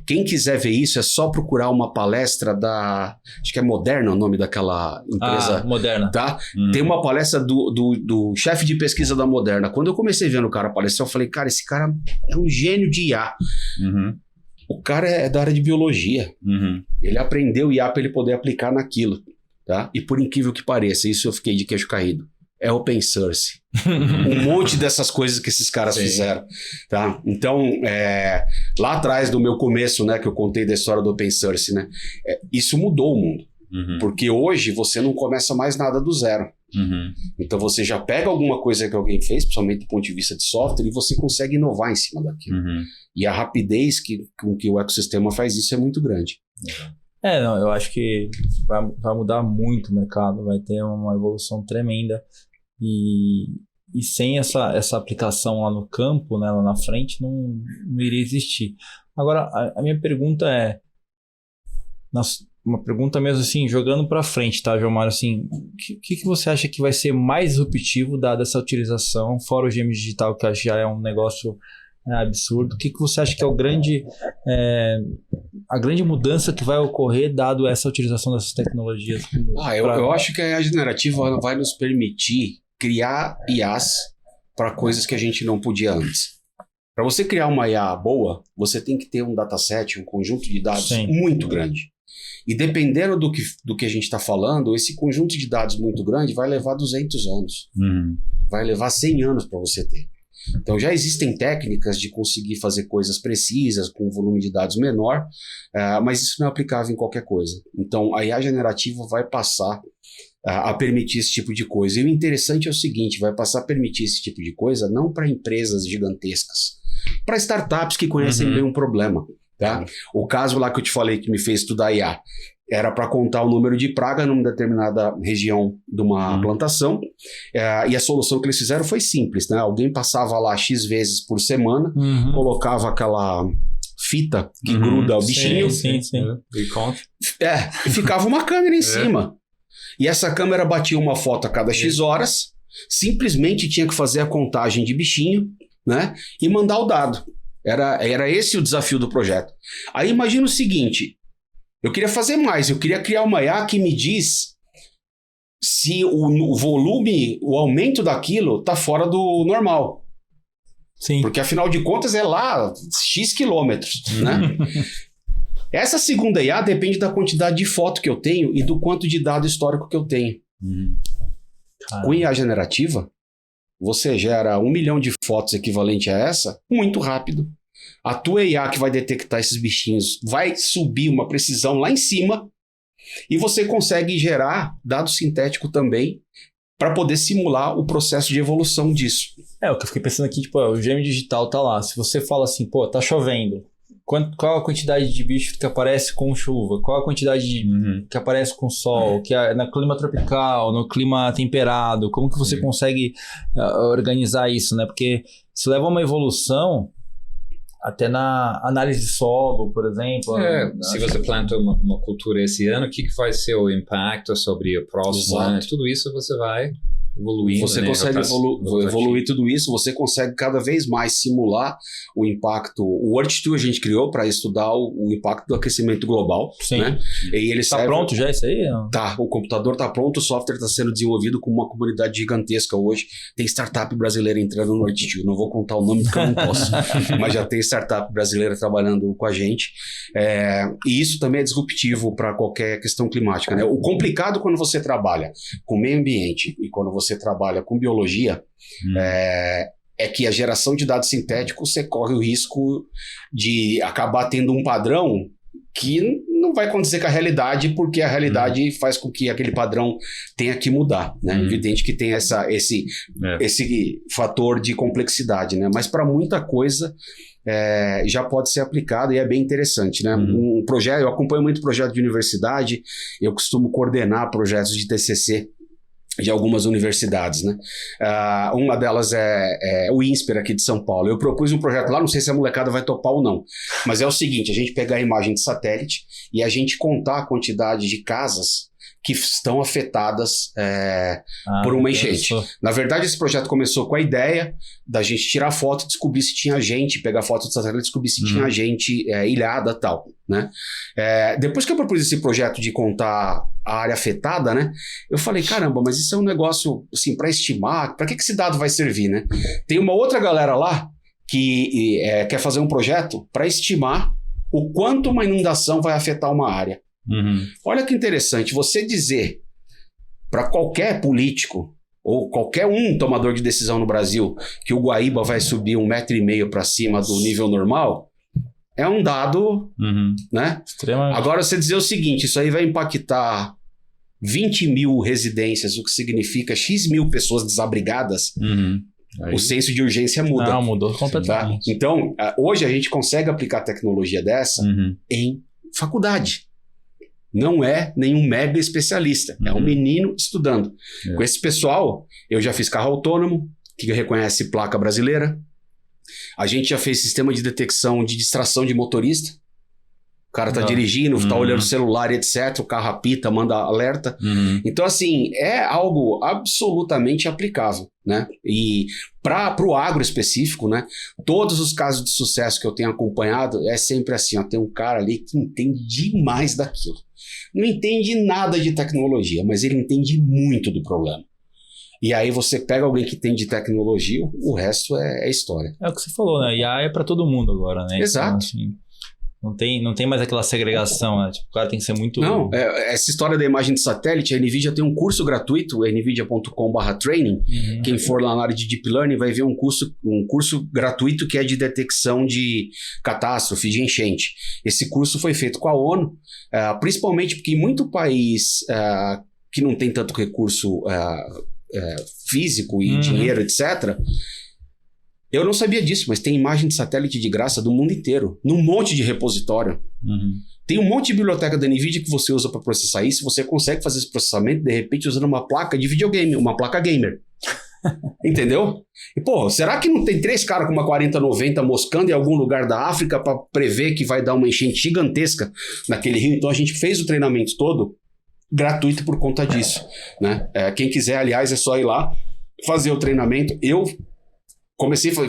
Quem quiser ver isso, é só procurar uma palestra da... Acho que é Moderna o nome daquela empresa. Moderna. Tá? Tem uma palestra do chefe de pesquisa da Moderna. Quando eu comecei vendo o cara palestrar, eu falei, cara, esse cara é um gênio de IA. O cara é da área de biologia. Ele aprendeu IA para ele poder aplicar naquilo. Tá? E por incrível que pareça, isso eu fiquei de queixo caído. É open source. Um monte dessas coisas que esses caras fizeram. Tá? Então, lá atrás do meu começo, né, que eu contei da história do open source, né, isso mudou o mundo. Porque hoje você não começa mais nada do zero. Então você já pega alguma coisa que alguém fez, principalmente do ponto de vista de software, e você consegue inovar em cima daquilo. E a rapidez com que o ecossistema faz isso é muito grande. Não, eu acho que vai mudar muito o mercado, vai ter uma evolução tremenda. E sem essa aplicação lá no campo, né, lá na frente, não iria existir. Agora, a minha pergunta é, uma pergunta mesmo assim, jogando para frente, tá, João Mário? Assim, o que você acha que vai ser mais disruptivo dada essa utilização, fora o GM digital, que já é um negócio absurdo? O que você acha que é a grande mudança que vai ocorrer dado essa utilização dessas tecnologias? Eu acho que a IA generativa vai nos permitir criar IAs para coisas que a gente não podia antes. Para você criar uma IA boa, você tem que ter um dataset, um conjunto de dados muito grande. E dependendo do que a gente está falando, esse conjunto de dados muito grande vai levar 200 anos. Vai levar 100 anos para você ter. Então já existem técnicas de conseguir fazer coisas precisas com um volume de dados menor, mas isso não é aplicável em qualquer coisa. Então a IA generativa vai passar a permitir esse tipo de coisa. E o interessante é o seguinte, vai passar a permitir esse tipo de coisa não para empresas gigantescas, para startups que conhecem bem um problema. Tá? O caso lá que eu te falei que me fez estudar IA era para contar o número de praga numa determinada região de uma plantação, e a solução que eles fizeram foi simples, né? Alguém passava lá X vezes por semana, colocava aquela fita que gruda o bichinho, e ficava uma câmera em cima. E essa câmera batia uma foto a cada X horas, simplesmente tinha que fazer a contagem de bichinho, né? E mandar o dado. Era esse o desafio do projeto. Aí imagina o seguinte, eu queria fazer mais, eu queria criar uma IA que me diz se o volume, o aumento daquilo está fora do normal. Sim. Porque afinal de contas é lá X quilômetros, né? Essa segunda IA depende da quantidade de foto que eu tenho e do quanto de dado histórico que eu tenho. Com IA generativa, você gera 1 milhão de fotos equivalente a essa muito rápido. A tua IA que vai detectar esses bichinhos vai subir uma precisão lá em cima e você consegue gerar dado sintético também para poder simular o processo de evolução disso. O que eu fiquei pensando aqui, o GM digital tá lá. Se você fala assim, tá chovendo, qual a quantidade de bicho que aparece com chuva? Qual a quantidade que aparece com sol? Que é no clima tropical, no clima temperado? Como que você consegue organizar isso, né? Porque isso leva a uma evolução até na análise de solo, por exemplo. Se você planta uma cultura esse ano, o que vai ser o impacto sobre o próximo ano? Tudo isso você vai evoluindo. Você consegue evoluir tudo isso, você consegue cada vez mais simular o impacto. O Earth-2 a gente criou para estudar o impacto do aquecimento global. Sim. Né? E ele tá pronto já isso aí? Tá, o computador tá pronto, o software está sendo desenvolvido com uma comunidade gigantesca hoje. Tem startup brasileira entrando no Earth-2. Não vou contar o nome porque eu não posso, mas já tem startup brasileira trabalhando com a gente. E isso também é disruptivo para qualquer questão climática. Né? O complicado quando você trabalha com meio ambiente e quando você trabalha com biologia é que a geração de dados sintéticos você corre o risco de acabar tendo um padrão que não vai acontecer com a realidade, porque a realidade faz com que aquele padrão tenha que mudar, né? Evidente que tem esse fator de complexidade, né? Mas para muita coisa já pode ser aplicado e é bem interessante, né? Um projeto, eu acompanho muito projeto de universidade, eu costumo coordenar projetos de TCC de algumas universidades, né? Uma delas é o INSPER aqui de São Paulo. Eu propus um projeto lá, não sei se a molecada vai topar ou não, mas é o seguinte, a gente pegar a imagem de satélite e a gente contar a quantidade de casas que estão afetadas por uma enchente. Na verdade, esse projeto começou com a ideia da gente tirar foto e descobrir se tinha gente, pegar foto do satélite e descobrir se tinha gente ilhada e tal, né? Depois que eu propus esse projeto de contar a área afetada, né? Eu falei, caramba, mas isso é um negócio, assim, para estimar, para que esse dado vai servir, né? Tem uma outra galera lá que quer fazer um projeto para estimar o quanto uma inundação vai afetar uma área. Olha que interessante, você dizer para qualquer político ou qualquer tomador de decisão no Brasil que o Guaíba vai subir 1,5 metro para cima do nível normal é um dado, né? Extremamente. Agora você dizer o seguinte, isso aí vai impactar 20 mil residências, o que significa X mil pessoas desabrigadas, o senso de urgência muda. Não, mudou completamente. Tá? Então, hoje a gente consegue aplicar tecnologia dessa em faculdade. Não é nenhum mega especialista, é um menino estudando. Com esse pessoal, eu já fiz carro autônomo, que reconhece placa brasileira. A gente já fez sistema de detecção de distração de motorista. O cara tá dirigindo, tá olhando o celular, etc. O carro apita, manda alerta. Então, assim, é algo absolutamente aplicável, né? E para o agro específico, né? Todos os casos de sucesso que eu tenho acompanhado é sempre assim, ó, tem um cara ali que entende demais daquilo. Não entende nada de tecnologia, mas ele entende muito do problema. E aí você pega alguém que tem de tecnologia, o resto é história. É o que você falou, né? IA é para todo mundo agora, né? Exato. Então, assim, não tem mais aquela segregação, né? Tipo, o cara tem que ser muito... Não, essa história da imagem de satélite, a NVIDIA tem um curso gratuito, nvidia.com/training. Quem for lá na área de Deep Learning vai ver um curso gratuito que é de detecção de catástrofe, de enchente. Esse curso foi feito com a ONU, principalmente porque em muito país que não tem tanto recurso físico e dinheiro, etc., eu não sabia disso, mas tem imagem de satélite de graça do mundo inteiro, num monte de repositório. Tem um monte de biblioteca da NVIDIA que você usa para processar isso, você consegue fazer esse processamento, de repente, usando uma placa de videogame, uma placa gamer. Entendeu? E, pô, será que não tem 3 caras com uma 4090 moscando em algum lugar da África para prever que vai dar uma enchente gigantesca naquele rio? Então a gente fez o treinamento todo gratuito por conta disso, né? Quem quiser, aliás, é só ir lá fazer o treinamento. Eu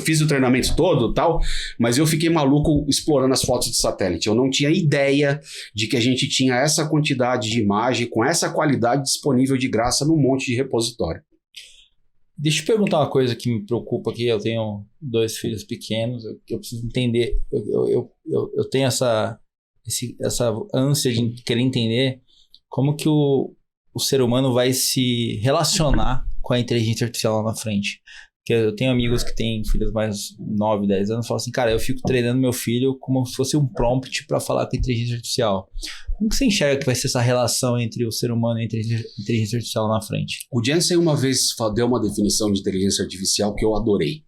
fiz o treinamento todo e tal, mas eu fiquei maluco explorando as fotos de satélite. Eu não tinha ideia de que a gente tinha essa quantidade de imagem com essa qualidade disponível de graça num monte de repositório. Deixa eu perguntar uma coisa que me preocupa aqui. Eu tenho 2 filhos pequenos, eu preciso entender. Eu tenho essa ânsia de querer entender como que o ser humano vai se relacionar com a inteligência artificial lá na frente. Porque eu tenho amigos que têm filhos mais 9, 10 anos e falam assim, cara, eu fico treinando meu filho como se fosse um prompt para falar com a inteligência artificial. Como que você enxerga que vai ser essa relação entre o ser humano e a inteligência artificial lá na frente? O Jensen uma vez deu uma definição de inteligência artificial que eu adorei.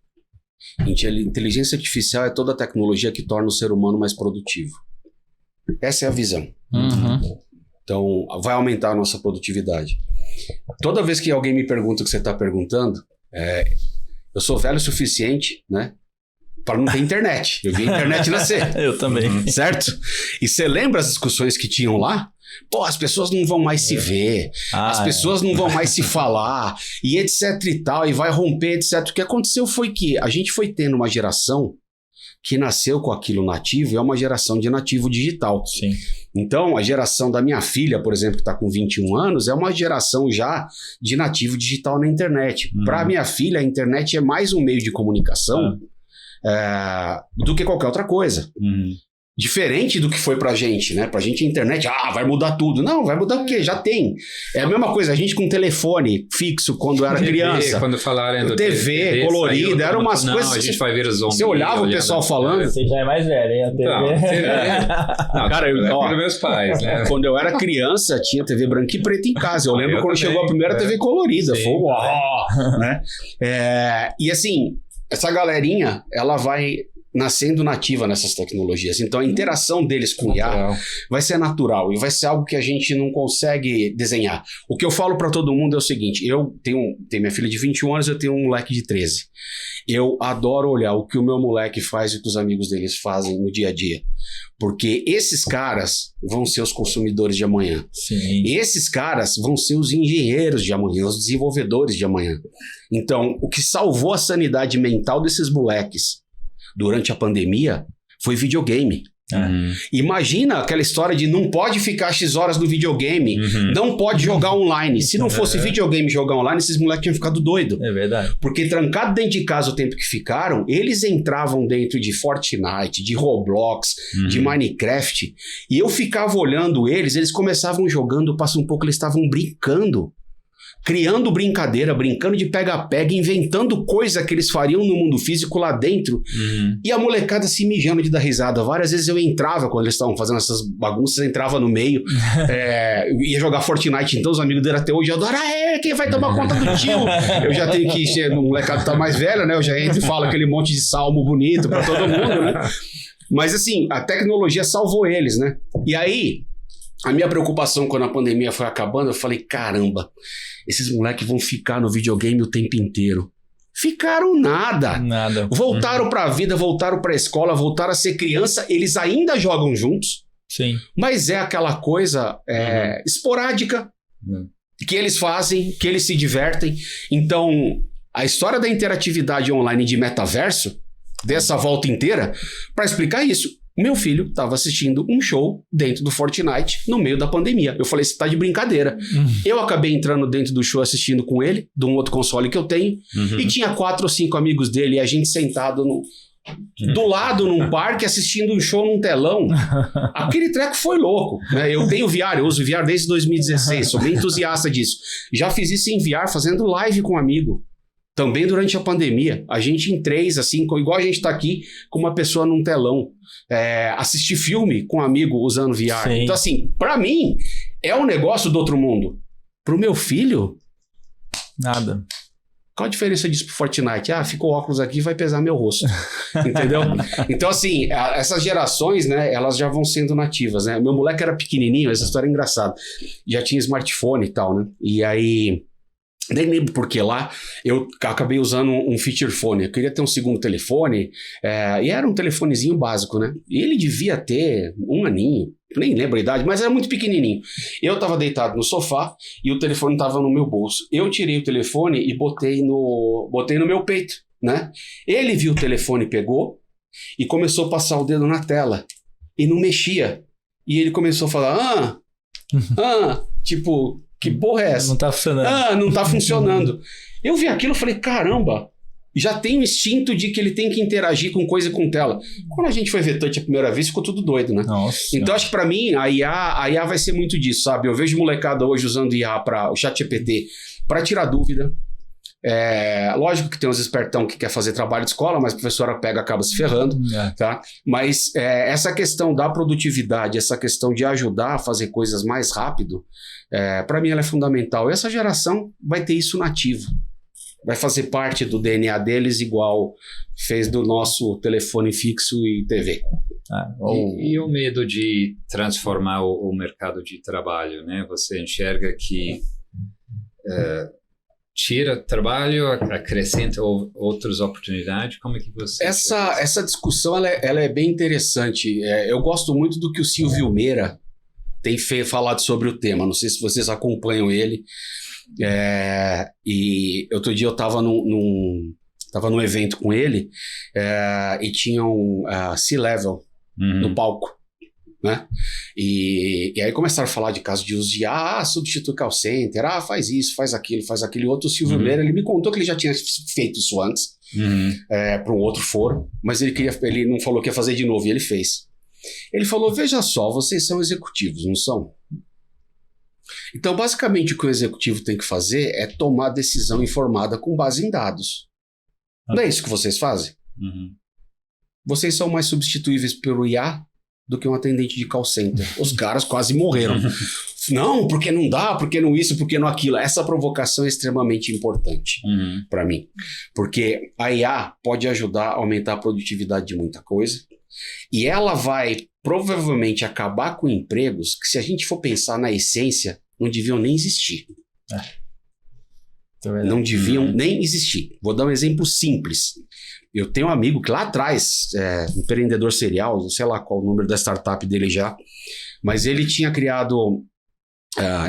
Inteligência artificial é toda a tecnologia que torna o ser humano mais produtivo. Essa é a visão. Então, vai aumentar a nossa produtividade. Toda vez que alguém me pergunta o que você está perguntando, eu sou velho o suficiente, né, para não ter internet. Eu vi a internet nascer. Eu também. Certo? E você lembra as discussões que tinham lá? Pô, as pessoas não vão mais se ver, as pessoas não vão mais se falar, e etc e tal, e vai romper, etc. O que aconteceu foi que a gente foi tendo uma geração que nasceu com aquilo nativo e é uma geração de nativo digital. Sim. Então, a geração da minha filha, por exemplo, que está com 21 anos, é uma geração já de nativo digital na internet. Para minha filha, a internet é mais um meio de comunicação do que qualquer outra coisa. Diferente do que foi pra gente, né? Pra gente a internet, vai mudar tudo. Não, vai mudar o quê? Já tem. É a mesma coisa, a gente com telefone fixo quando era criança. Quando falaram do TV colorida, eram umas coisas... a gente vai ver os Você olhava o pessoal falando... Você já é mais velho, hein? A TV... Não, cara, para meus pais, né? Quando eu era criança, tinha TV branca e preta em casa. Eu lembro quando chegou a primeira TV colorida. Sim, foi uau! Né? E assim, essa galerinha, ela vai... nascendo nativa nessas tecnologias. Então, a interação deles com o IA vai ser natural e vai ser algo que a gente não consegue desenhar. O que eu falo para todo mundo é o seguinte, eu tenho minha filha de 21 anos, eu tenho um moleque de 13. Eu adoro olhar o que o meu moleque faz e o que os amigos deles fazem no dia a dia. Porque esses caras vão ser os consumidores de amanhã. Sim. Esses caras vão ser os engenheiros de amanhã, os desenvolvedores de amanhã. Então, o que salvou a sanidade mental desses moleques durante a pandemia, foi videogame. Imagina aquela história de não pode ficar X horas no videogame, não pode jogar online. Se não fosse videogame jogar online, esses moleques tinham ficado doidos. É verdade. Porque trancado dentro de casa o tempo que ficaram, eles entravam dentro de Fortnite, de Roblox, de Minecraft, e eu ficava olhando eles começavam jogando, passa um pouco, eles estavam brincando. Criando brincadeira, brincando de pega-pega, inventando coisa que eles fariam no mundo físico lá dentro. E a molecada se mijando de dar risada. Várias vezes eu entrava, quando eles estavam fazendo essas bagunças, entrava no meio, ia jogar Fortnite, então os amigos dele até hoje adoram, quem vai tomar conta do tio? Eu já tenho que ir, o molecado tá mais velho, né? Eu já entro e falo aquele monte de salmo bonito pra todo mundo, né? Mas assim, a tecnologia salvou eles, né? E aí... a minha preocupação quando a pandemia foi acabando, eu falei, caramba, esses moleques vão ficar no videogame o tempo inteiro. Ficaram nada. Voltaram pra vida, voltaram pra escola, voltaram a ser criança, eles ainda jogam juntos. Sim. Mas é aquela coisa esporádica que eles fazem, que eles se divertem. Então, a história da interatividade online de metaverso, dessa volta inteira, pra explicar isso. Meu filho estava assistindo um show dentro do Fortnite no meio da pandemia. Eu falei, você tá de brincadeira. Eu acabei entrando dentro do show assistindo com ele, de um outro console que eu tenho, e tinha 4 ou 5 amigos dele, e a gente sentado do lado num parque assistindo um show num telão. Aquele treco foi louco, né? Eu tenho VR, eu uso VR desde 2016, sou bem entusiasta disso. Já fiz isso em VR, fazendo live com um amigo. Também durante a pandemia, a gente em 3, assim, igual a gente tá aqui, com uma pessoa num telão. Assistir filme com um amigo usando VR. Sim. Então, assim, pra mim, é um negócio do outro mundo. Pro meu filho... nada. Qual a diferença disso pro Fortnite? Ficou óculos aqui, vai pesar meu rosto. Entendeu? Então, assim, essas gerações, né, elas já vão sendo nativas, né? Meu moleque era pequenininho, essa história é engraçada. Já tinha smartphone e tal, né? E aí... nem lembro porque lá eu acabei usando um feature phone. Eu queria ter um segundo telefone, e era um telefonezinho básico, né? E ele devia ter 1 aninho, nem lembro a idade, mas era muito pequenininho. Eu tava deitado no sofá e o telefone tava no meu bolso. Eu tirei o telefone e botei no meu peito, né? Ele viu o telefone, pegou e começou a passar o dedo na tela e não mexia. E ele começou a falar, tipo... que porra é essa? Não tá funcionando. Não tá funcionando. Eu vi aquilo e falei, caramba, já tem o instinto de que ele tem que interagir com coisa e com tela. Quando a gente foi ver touch a primeira vez, ficou tudo doido, né? Nossa. Então acho que pra mim, a IA vai ser muito disso, sabe? Eu vejo molecada hoje usando IA para o ChatGPT para tirar dúvida. Lógico que tem uns espertão que quer fazer trabalho de escola, mas a professora pega e acaba se ferrando, tá? Mas essa questão da produtividade, essa questão de ajudar a fazer coisas mais rápido, para mim ela é fundamental. E essa geração vai ter isso nativo. Vai fazer parte do DNA deles igual fez do nosso telefone fixo e TV. E o medo de transformar o mercado de trabalho, né? Você enxerga que tira trabalho, acrescenta outras oportunidades? Como é que você... Essa discussão ela é bem interessante. Eu gosto muito do que o Silvio Meira tem falado sobre o tema. Não sei se vocês acompanham ele. E outro dia eu estava num evento com ele e tinha um C-Level no palco, né? E aí começaram a falar de casos de uso de substitui call center, faz isso, faz aquilo. E outro Silvio Meira, ele me contou que ele já tinha feito isso antes para um outro foro, mas ele não falou que ia fazer de novo e ele fez. Ele falou, veja só, vocês são executivos, não são? Então, basicamente, o que o executivo tem que fazer é tomar decisão informada com base em dados. Não é isso que vocês fazem? Vocês são mais substituíveis pelo IA do que um atendente de call center. Os caras quase morreram. Não, porque não dá, porque não isso, porque não aquilo. Essa provocação é extremamente importante para mim. Porque a IA pode ajudar a aumentar a produtividade de muita coisa. E ela vai provavelmente acabar com empregos que, se a gente for pensar na essência, não deviam nem existir. Não deviam nem existir. Vou dar um exemplo simples. Eu tenho um amigo que lá atrás, empreendedor serial, não sei lá qual o número da startup dele já, mas ele tinha criado,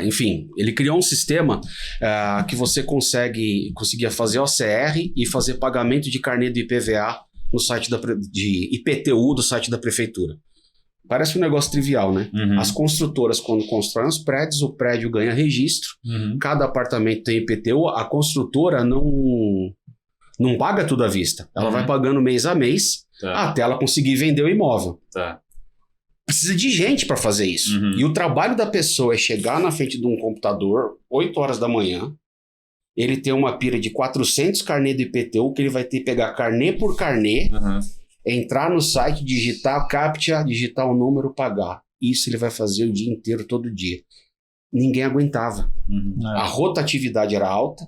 enfim, ele criou um sistema que você conseguia fazer OCR e fazer pagamento de carnê do IPVA no site de IPTU do site da prefeitura. Parece um negócio trivial, né? As construtoras, quando constroem os prédios, o prédio ganha registro, cada apartamento tem IPTU, a construtora não paga tudo à vista. Ela vai pagando mês a mês até ela conseguir vender o imóvel. Precisa de gente para fazer isso. E o trabalho da pessoa é chegar na frente de um computador 8 horas da manhã, ele ter uma pilha de 400 carnê do IPTU, que ele vai ter que pegar carnê por carnê, entrar no site, digitar a CAPTCHA, digitar o número, pagar. Isso ele vai fazer o dia inteiro, todo dia. Ninguém aguentava. A rotatividade era alta,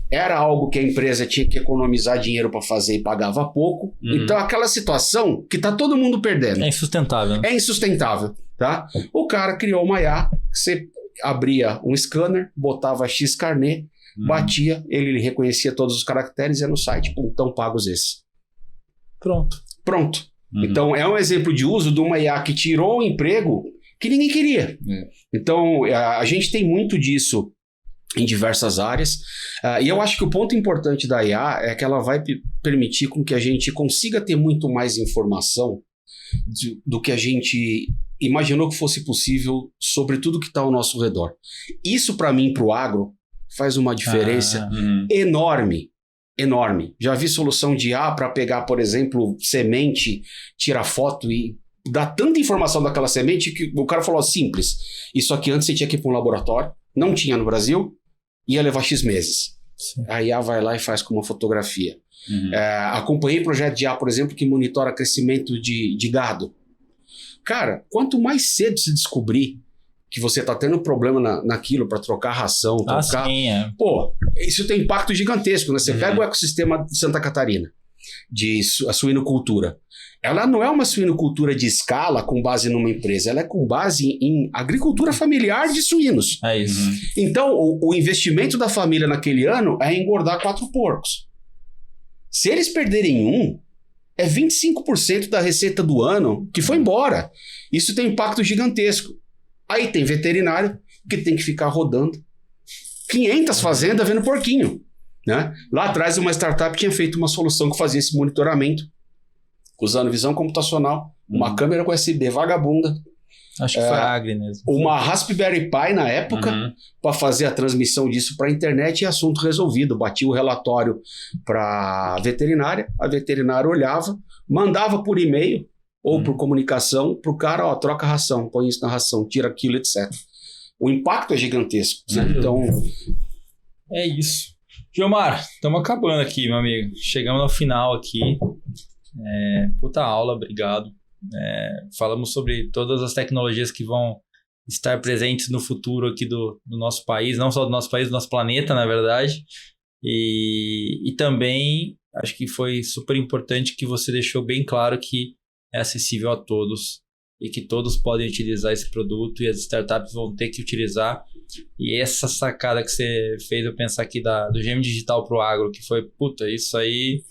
era algo que a empresa tinha que economizar dinheiro para fazer e pagava pouco. Então, aquela situação que tá todo mundo perdendo. É insustentável. É insustentável, tá? O cara criou uma IA, você abria um scanner, botava X carnê, batia, ele reconhecia todos os caracteres e ia no site. Então, pagos esses. Pronto. Então, é um exemplo de uso de uma IA que tirou um emprego que ninguém queria. Então, a gente tem muito disso em diversas áreas. E eu acho que o ponto importante da IA é que ela vai permitir com que a gente consiga ter muito mais informação do que a gente imaginou que fosse possível sobre tudo que está ao nosso redor. Isso, para mim, para o agro, faz uma diferença enorme. Já vi solução de IA para pegar, por exemplo, semente, tirar foto e dar tanta informação daquela semente que o cara falou simples. Isso aqui antes você tinha que ir para um laboratório, não tinha no Brasil, ia levar X meses. A IA vai lá e faz com uma fotografia. Acompanhei projeto de IA, por exemplo, que monitora crescimento de gado. Cara, quanto mais cedo se descobrir que você tá tendo problema naquilo para trocar ração, pô, isso tem impacto gigantesco, né? Você pega o ecossistema de Santa Catarina, a suinocultura. Ela não é uma suinocultura de escala com base numa empresa, ela é com base em agricultura familiar de suínos. É isso. Então, o investimento da família naquele ano é engordar 4 porcos. Se eles perderem um, é 25% da receita do ano que foi embora. Isso tem impacto gigantesco. Aí tem veterinário que tem que ficar rodando 500 fazendas vendo porquinho, né? Lá atrás uma startup tinha feito uma solução que fazia esse monitoramento usando visão computacional, uma câmera com USB vagabunda. Acho que foi a Agri mesmo. Uma Raspberry Pi na época para fazer a transmissão disso para a internet e assunto resolvido. Batia o relatório para a veterinária olhava, mandava por e-mail ou por comunicação para o cara, troca a ração, põe isso na ração, tira aquilo, etc. O impacto é gigantesco. Né? Então, é isso. Gilmar, estamos acabando aqui, meu amigo. Chegamos ao final aqui. Puta aula, obrigado. Falamos sobre todas as tecnologias que vão estar presentes no futuro aqui do nosso país, não só do nosso país, do nosso planeta, na verdade. E também acho que foi super importante que você deixou bem claro que é acessível a todos e que todos podem utilizar esse produto e as startups vão ter que utilizar. E essa sacada que você fez eu pensar aqui do GM Digital pro agro, que foi, isso aí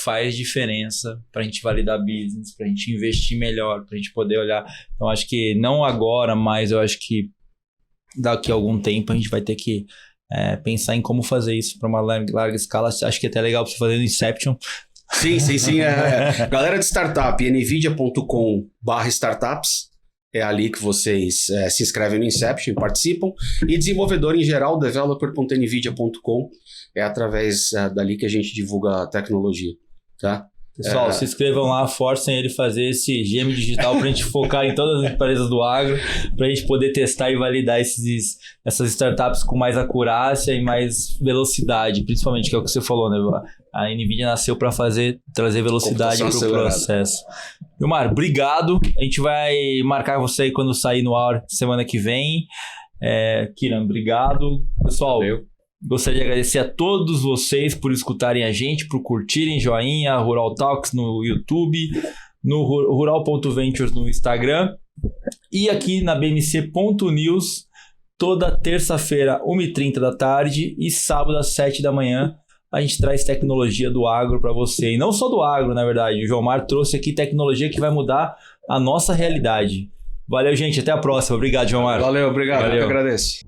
faz diferença pra gente validar business, pra gente investir melhor, pra gente poder olhar. Então, acho que não agora, mas eu acho que daqui a algum tempo a gente vai ter que pensar em como fazer isso para uma larga escala. Acho que é até legal pra você fazer no Inception. Sim. Galera de startup, nvidia.com/startups. É ali que vocês se inscrevem no Inception e participam. E desenvolvedor em geral, developer.nvidia.com. É através dali que a gente divulga a tecnologia. Tá? Pessoal, se inscrevam lá, forcem ele fazer esse gêmeo digital pra gente focar em todas as empresas do agro, pra gente poder testar e validar essas startups com mais acurácia e mais velocidade, principalmente, que é o que você falou, né? A NVIDIA nasceu para trazer velocidade para o processo. Vilmar, obrigado. A gente vai marcar você aí quando sair no ar semana que vem. Kiran, obrigado. Pessoal, gostaria de agradecer a todos vocês por escutarem a gente, por curtirem, joinha, Rural Talks no YouTube, no rural.ventures no Instagram e aqui na bmc.news toda terça-feira, 1h30 da tarde e sábado às 7 da manhã. A gente traz tecnologia do agro para você. E não só do agro, na verdade. O Jomar trouxe aqui tecnologia que vai mudar a nossa realidade. Valeu, gente. Até a próxima. Obrigado, Jomar. Valeu, obrigado. Eu que agradeço.